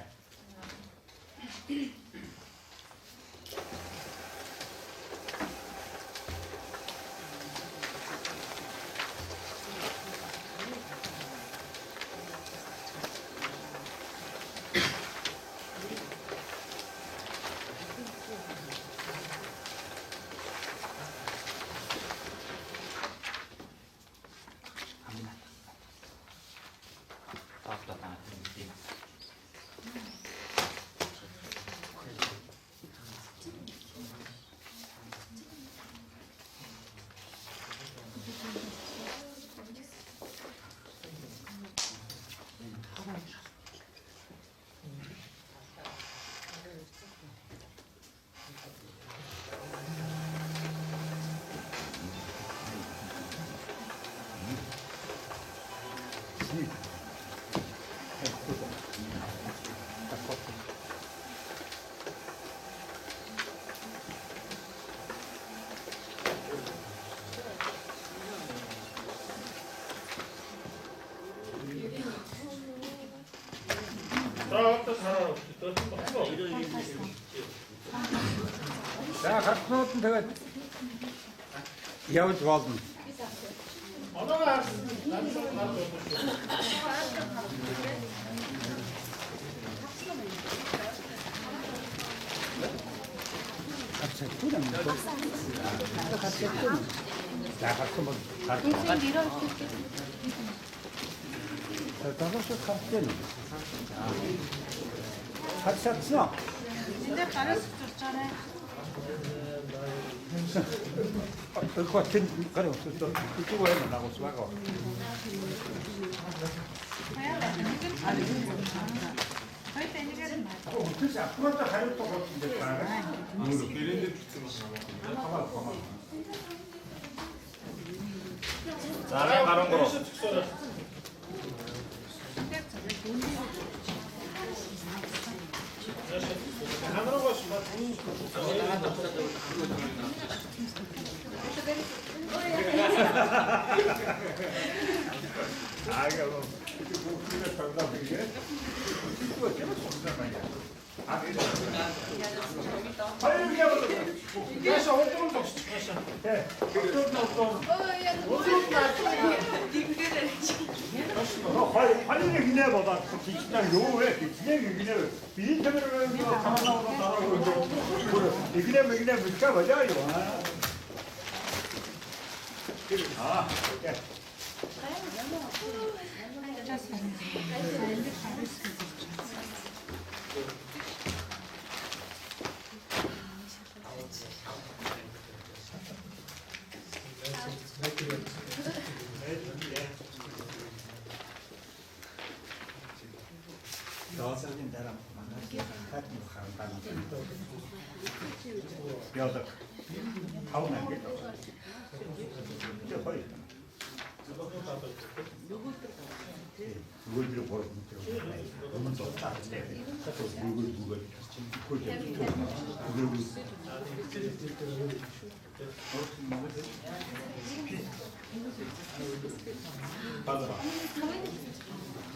[SPEAKER 3] За хатнууд нь тэгээд явж болно.
[SPEAKER 5] Оноогоо харсан.
[SPEAKER 1] За хатсан бол хатсан.
[SPEAKER 4] Эндээ гараас зурж байгаа.
[SPEAKER 1] Хатсан гараа өсөж итгэвэн нагуус байгаа. Өсөж апрууд хариултаа болсон гэж байгаа.
[SPEAKER 6] Гэрээндээ бичсэн байна.
[SPEAKER 3] За мен гараа 3.
[SPEAKER 5] Хамрагоос бат.
[SPEAKER 1] 화일이 그냥 보다 진짜 요왜 그냥 비인터뷰를 가만 나오고 그냥 물가 맞아요. 아, 오케이. 여섯인 데랑 같은 여덟 아홉 개 저 거의 물들을 보여주면 너무 좋다. 물 받아라.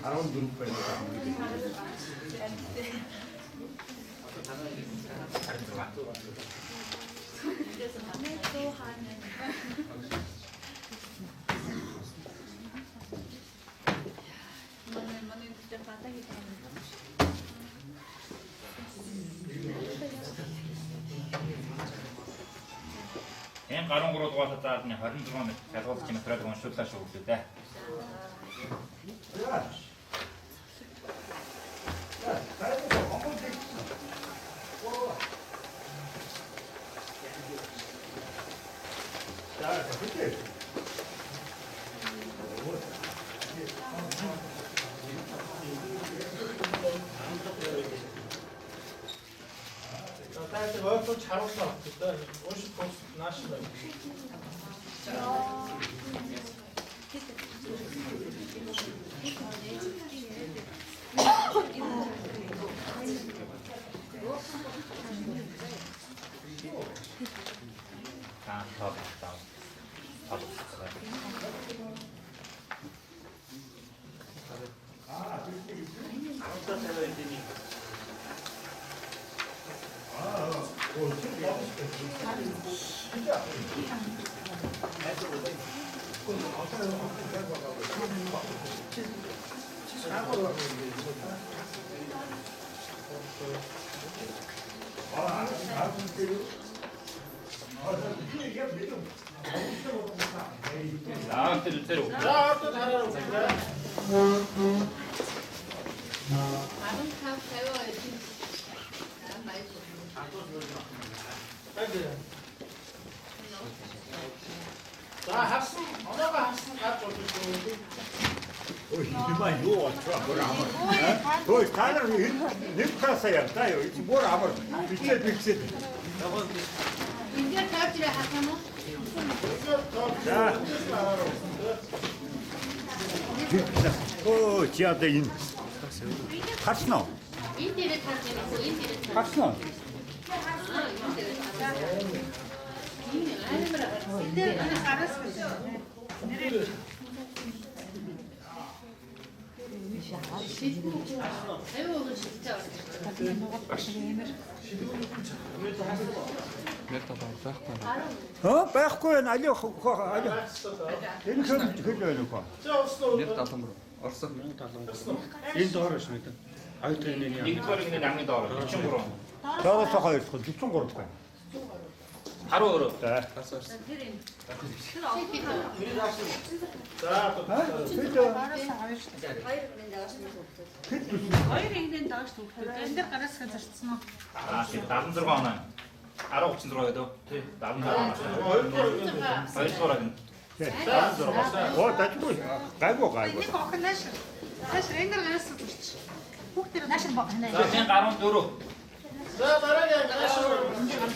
[SPEAKER 1] 아론 누를 거야.
[SPEAKER 3] Энэ гаруун гурав дугаар цаадны 26 м ялгуулж чимээ төрөд уншууллаа шүү дээ.
[SPEAKER 5] 또 잘 왔어. 그때 50% 나시면.
[SPEAKER 3] 다 때로.
[SPEAKER 5] 자, 또 잘하는 거야.
[SPEAKER 2] 밥은 다 배워야지. 나 말고.
[SPEAKER 5] 자, 학습, 언어가 학습 가져오고.
[SPEAKER 1] 이만 요 좋아 뭘 아무. 그 다들 립카스야 다요. 뭘 아무. 비슷.
[SPEAKER 2] 인제 다지를 하자면
[SPEAKER 1] 자. 지하대 인. 카스노.
[SPEAKER 2] 인디를 타지고 인디를 타.
[SPEAKER 1] 카스노.
[SPEAKER 2] 아이고 진짜
[SPEAKER 1] байхгүй байна. Алио алио. Энэ хөлөө нөхөө.
[SPEAKER 8] Орсон 1070. Энэ доорош мэдэн. Аюутрын
[SPEAKER 3] Нэгдүгээр нэг намны доор 43.
[SPEAKER 1] Доороос 2 43 байна.
[SPEAKER 3] Харуу өрөө.
[SPEAKER 1] За.
[SPEAKER 5] 자, 또.
[SPEAKER 4] Хоёр ингэдэн доош төгтөө. Энэ дээр гараас зарцсан уу?
[SPEAKER 3] Аа, 76 оноо. 1036 гэдэг. Тий, 76. Хоёрдугаар нь.
[SPEAKER 1] Дажгүй. Гайгүй.
[SPEAKER 4] Нэг охин нааш. Нааш энэ дээр гараас зарч. Хүүхдэр нааш боо.
[SPEAKER 3] За, энэ 14.
[SPEAKER 5] 자, 말하게 하시면.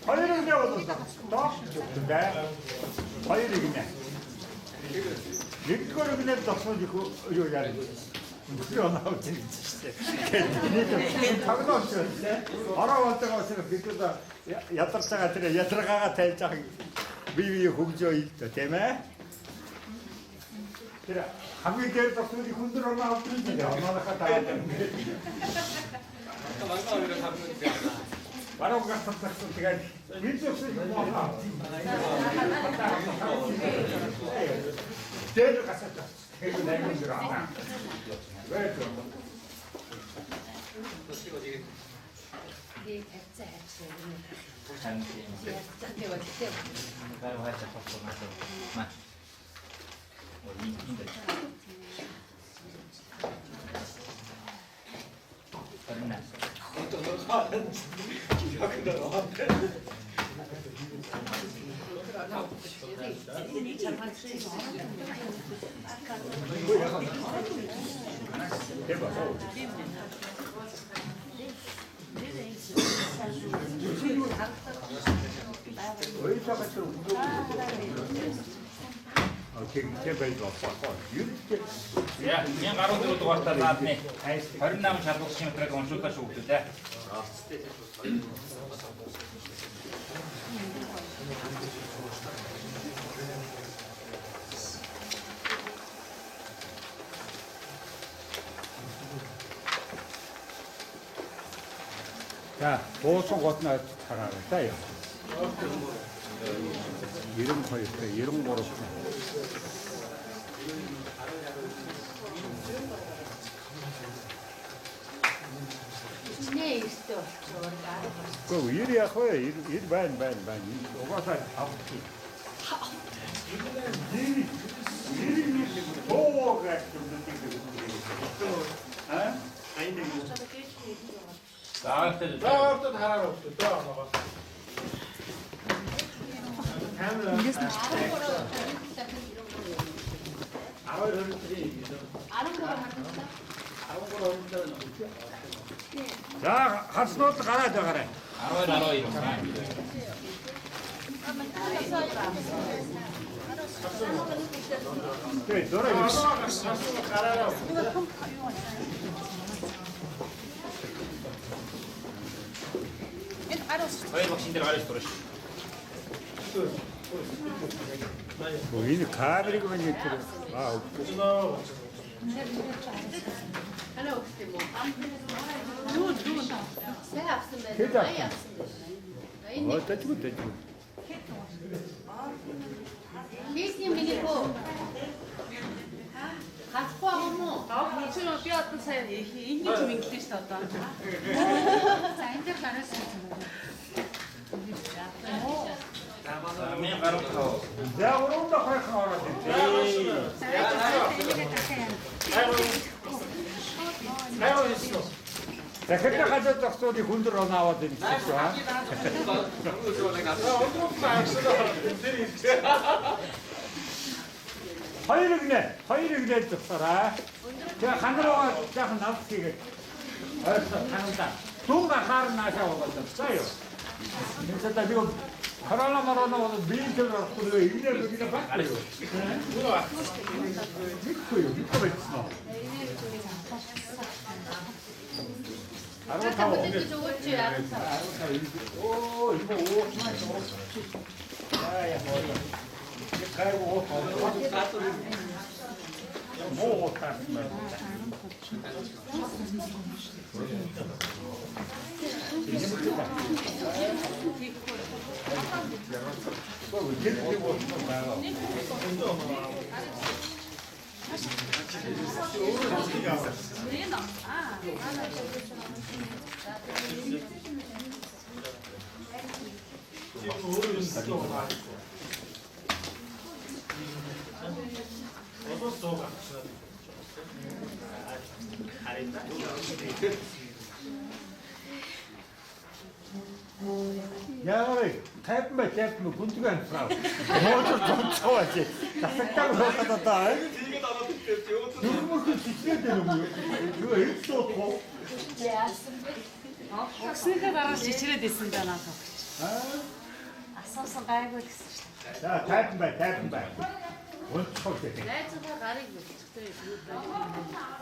[SPEAKER 1] Хоёрыг нэг болоо. Доо. Хоёрыг нэг. нэгдүгээр гинэ досоод юу яа. Мөрөө наваад ирж штэ. Тэгээд тоглоом шүү дээ. Ороо болтойгоос бид ядарч байгаа тэр ядаргаагаа тайлж байгаа бие хөгжөө ийдэ тийм ээ. Тэр хамгийн дээр досоод хүндэр орно авчих юм дээ. Оноохоо таад. Баруун гасцсан тэгээд бид зөвсөж моохоо. Тэр гасцсан. Тэгээд найгуун дээр аа.
[SPEAKER 2] 네, 백자 액션.
[SPEAKER 3] 장기.
[SPEAKER 2] 짠데 어때?
[SPEAKER 3] 나를 하자 갖고 나서. 마. 이 인들. 그러나. Ja, ഞാൻ 가로으로 왔다 나왔네. 28 자동 시멘트가 온실까 쇼부터.
[SPEAKER 1] 자, 보통 것나 살아갔어요. 이름 거였어. 이름 모르고.
[SPEAKER 2] 네, 있어.
[SPEAKER 1] 그 일이야 거야. 일 많이. 오가서 아웃이. 일이 도가 좀 느끼고. 아?
[SPEAKER 3] 나갈 때도
[SPEAKER 5] 또 하나 없어. 또 하나 봐.
[SPEAKER 1] 자, 하스노트 가라 저 가래.
[SPEAKER 3] 알아 이런 거.
[SPEAKER 1] 그래, 너라
[SPEAKER 5] 가라라.
[SPEAKER 3] 거의 막 신들 아래서 돌아시.
[SPEAKER 1] 뭐 이제 가버리고 이제 들어. 아, 없고.
[SPEAKER 2] 하나 없지 뭐. 새 없으면
[SPEAKER 1] 계좌.
[SPEAKER 2] 많이 없으면.
[SPEAKER 1] 됐지.
[SPEAKER 2] 비스님 미니고. 갖고 와고 뭐.
[SPEAKER 4] 지금 뼈아프세요. 인기 좀 인기 있었다.
[SPEAKER 3] 그냥 가로.
[SPEAKER 1] 내가 오른다 그래 가라.
[SPEAKER 5] 아이고 있어.
[SPEAKER 1] 자, 그때 가졌다 소리 군들어 나와더니 진짜. 허이를 그래 줬어라. 제가 하늘로가 쫙 나쁘게. 알았어, 하는다. 동가 가를 나셔오거든. 써요. 진짜 지금 하라나 말하나 와서 밀들어 그리고 일년 그냥 바꿔요. 믿고 있어.
[SPEAKER 2] 짝짝 붙이지 좋을지 알았어.
[SPEAKER 1] 오, 이거 옷. 야야, 머리. 가지고 옷 뭐 옷 탔으면. 야, 그래. 태프면 군주가 안 싸워. 뭐좀 던져야지. 나 색깔을 넣었다. 누구 그 지켜야 되는 거야? 이거 일도
[SPEAKER 4] 학생들 알아서 지치려 됐습니다. 나서. 아서서 가고 있어.
[SPEAKER 1] 자, 태프면. 원초 때.
[SPEAKER 2] найзгаа гарыг үлдэхтэй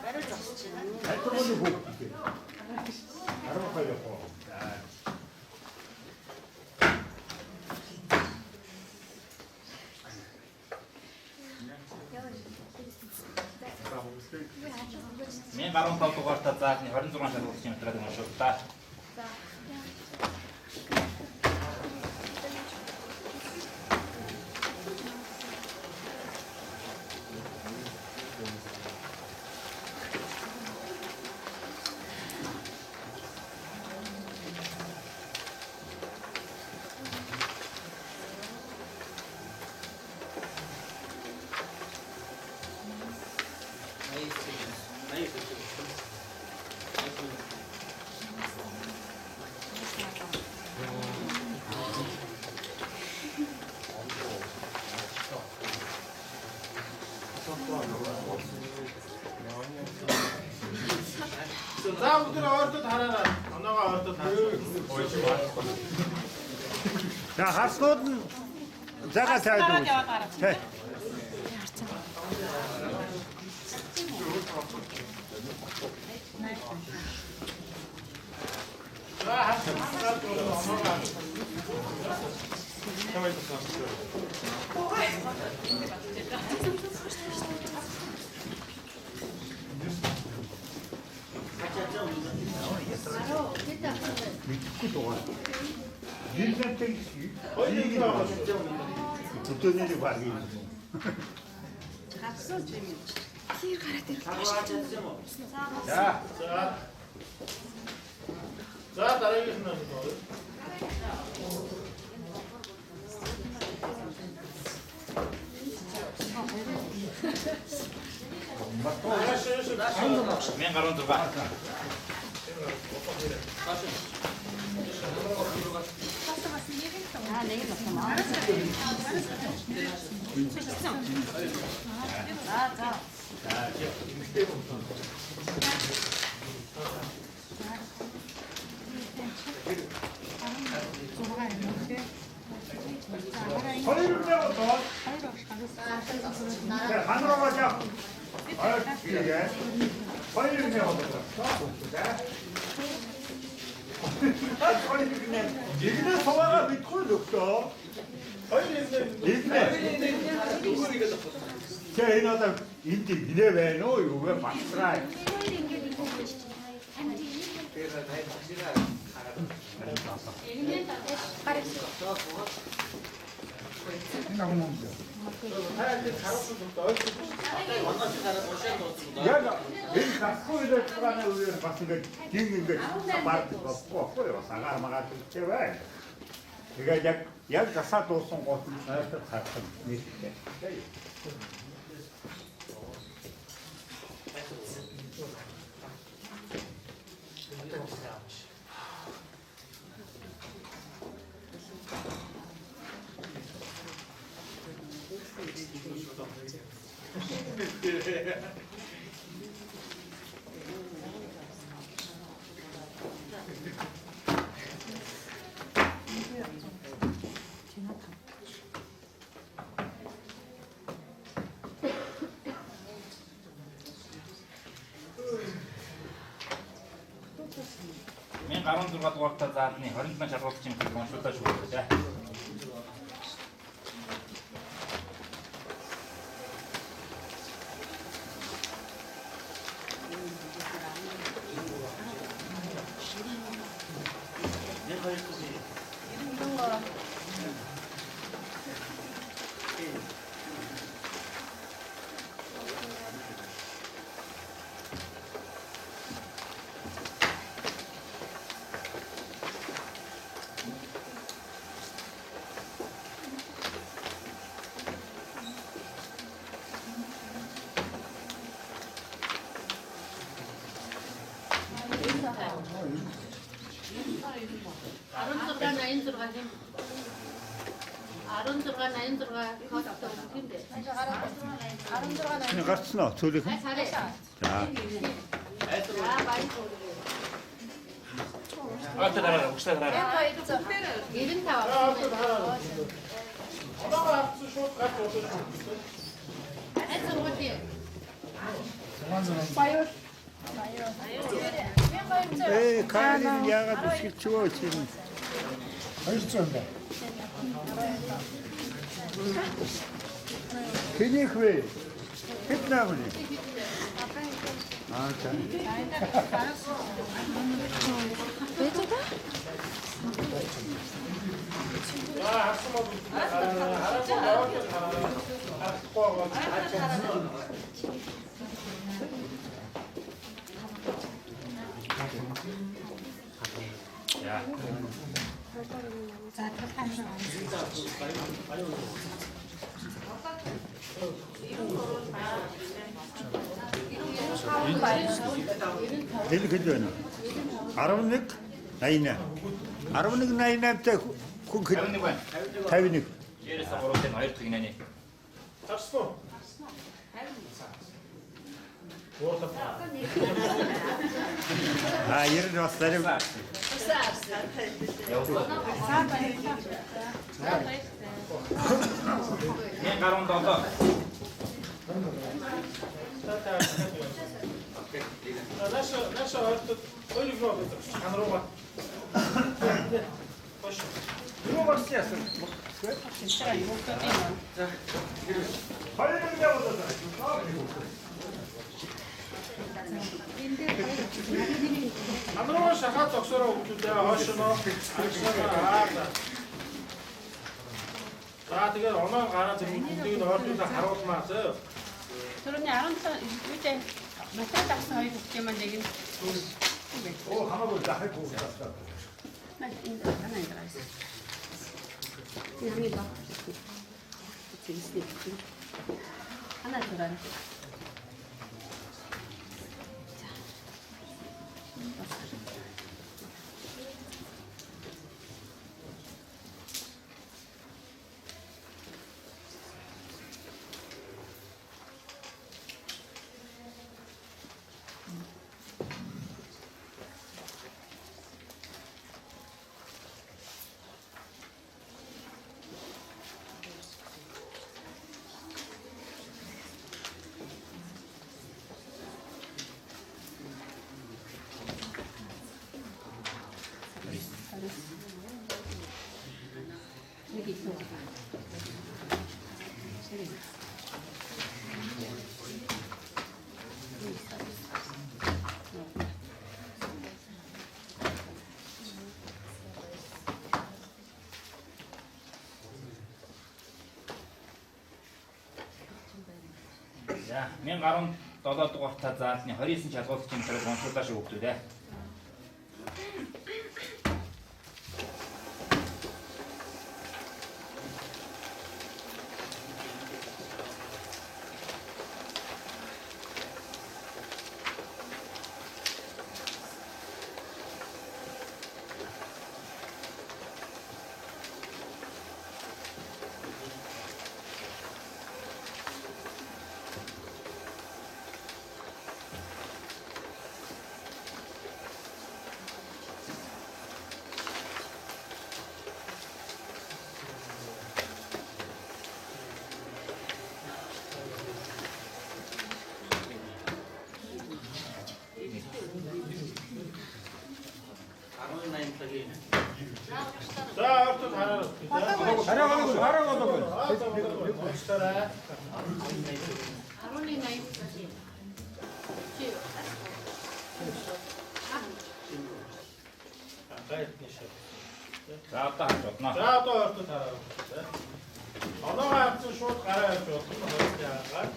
[SPEAKER 2] бариу зогсчихна.
[SPEAKER 1] 알코올을 보고 이게. 바로 걸렸고.
[SPEAKER 3] Мен 15 дугаартаа заахны 26 шалгуулт чимэтрээд байгаа шүү та.
[SPEAKER 5] За бүгд ойртод хараарай. Оноогоо ойртод хараарай.
[SPEAKER 1] 자, 하스노든 자가 잘 두고. 자.
[SPEAKER 5] 자, 하나 더 넘어가.
[SPEAKER 1] 믿고 도와. 일년 땡기.
[SPEAKER 5] 어디 나와?
[SPEAKER 1] 어떤 일이 발이.
[SPEAKER 4] Гарсан ч юм.
[SPEAKER 1] 자,
[SPEAKER 5] 자, 다른 거
[SPEAKER 3] Мен 16.
[SPEAKER 1] 허리를 내고 또. 자, 반으로 가자. 이게 허리를 내고 또. 허리를 그냥 여기는 소화가 밑으로 넣었어. 자, 이놈들 인디 미래 왜 넣어? 이거 왜 맞더라? 야가 여기가 소리를 추가하는 의견을 봤은 거 긴긴 거 말도 없고 꼬요 사가 막아 줄게 왜? 그러니까 이제 여기가 사도 송 것을 나한테 갔던 미스게.
[SPEAKER 3] Мен 16 дугаартаа заахны 27 шалгуулт чимэтрээд байгаа шүү та шүү та. 그냥 갔으나 소리. 자, 앞에 달아라. 혹시 달아라.
[SPEAKER 5] 하나가 앞서 쇼트 같이
[SPEAKER 1] 가을이는 야가 또 추워 지금. 맛있었는데. 괜히 그래. 했나 보네. 아, 참.
[SPEAKER 3] 야,
[SPEAKER 1] Deli kedi onu. Arabanlık nayına. Arabanlık nayına da ku
[SPEAKER 3] 배우는 거야.
[SPEAKER 1] tabinik.
[SPEAKER 3] 얘를 써 버릴 땐 어이 특이나니.
[SPEAKER 5] 탔어. 뭐
[SPEAKER 1] Ha yeri rastlarım.
[SPEAKER 3] 얘 가론 더더.
[SPEAKER 5] 나셔 어디 가 안으로 가.
[SPEAKER 1] 이거 맛있었어.
[SPEAKER 5] 안으로 샤가 적서로 우주자 하시노. 자, 되게 얼마나 가나 지금 군대에 넣어도 다 가로 왔어요.
[SPEAKER 4] 그러니 아론서 이제 몇달 딱 사이 국제만 얘기.
[SPEAKER 1] 가마도 다 할거 없어.
[SPEAKER 4] 하나 들어있어. 양이 더. 하나 들어있어. 여기 있어.
[SPEAKER 3] За, мен гаруун 7 дугаар та заалтны 29 шалгуулт чимтрэг онцлоо шиг өгдөө дээ.
[SPEAKER 5] 자, 또 달아라. 멋있더라.
[SPEAKER 2] 아론이 나이
[SPEAKER 3] За одоо харж бодноо.
[SPEAKER 5] 자, 또 달아라. 언어가 또 쇼트 갈아야죠. 또 яагаад?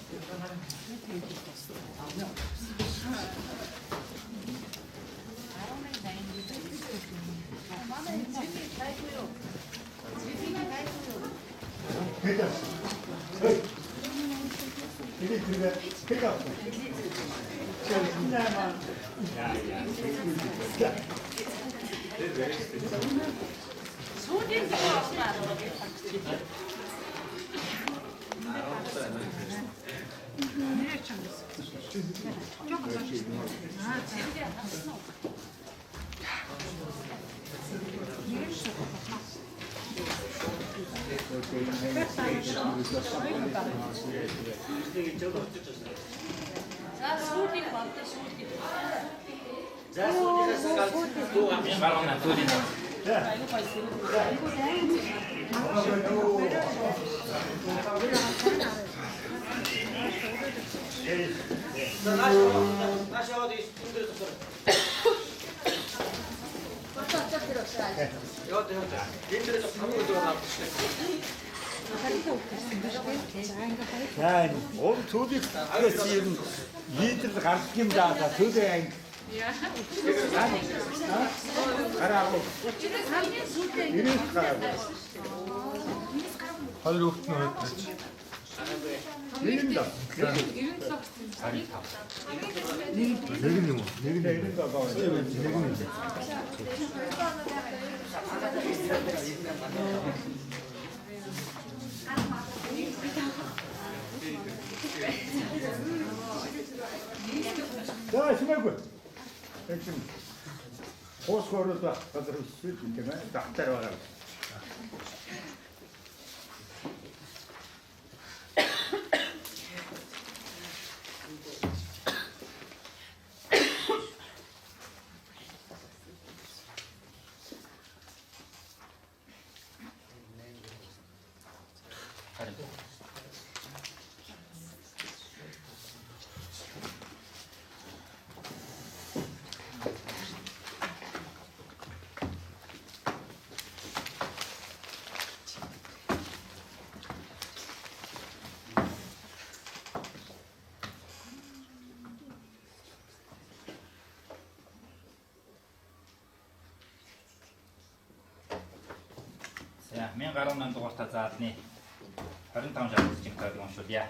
[SPEAKER 1] 이게 그래. 그러니까.
[SPEAKER 7] За сүүлийг болдог сүүлийг.
[SPEAKER 3] Мен гарган натурын.
[SPEAKER 1] За энэ цүлийг ер нь лидер гардаг юм даа. Цүлээ анги. Гараагүй. Ирээд гараагүй.
[SPEAKER 6] Хоёр хүүхэд нь байдаг.
[SPEAKER 1] Нэг юм да.
[SPEAKER 6] Нэг юм уу?
[SPEAKER 1] Нэг нь байгаа.
[SPEAKER 6] Нэг юм.
[SPEAKER 1] За шимээгүй. Эцэг. Хоос хороод газар үсвэж юм тийм ээ. Дахтар байгаа.
[SPEAKER 3] За 1018 дугаартай заалны 25 шалгалт чигтайг уншуулъя.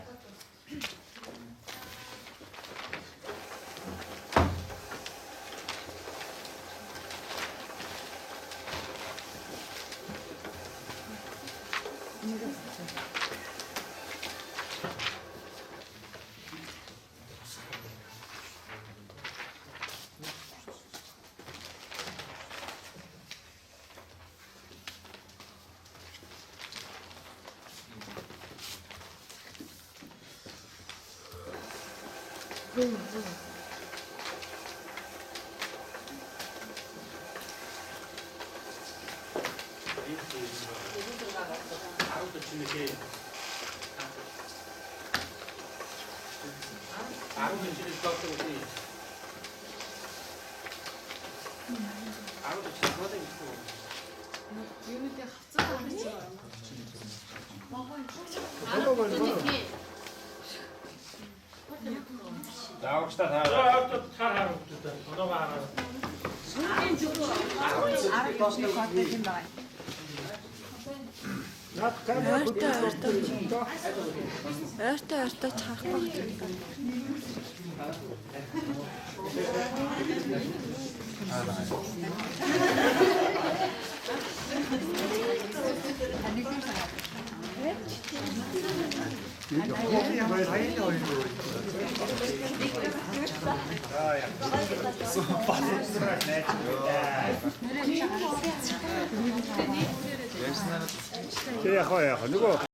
[SPEAKER 3] Заавчтай таараа.
[SPEAKER 5] Хараа өгдөө. Одоогоо хараа.
[SPEAKER 7] Сүүлийн зүгөө
[SPEAKER 4] 10 жилийн хотод юм байна.
[SPEAKER 1] Наад камера
[SPEAKER 9] Ойртой чарахгүй.
[SPEAKER 1] яг нөгөө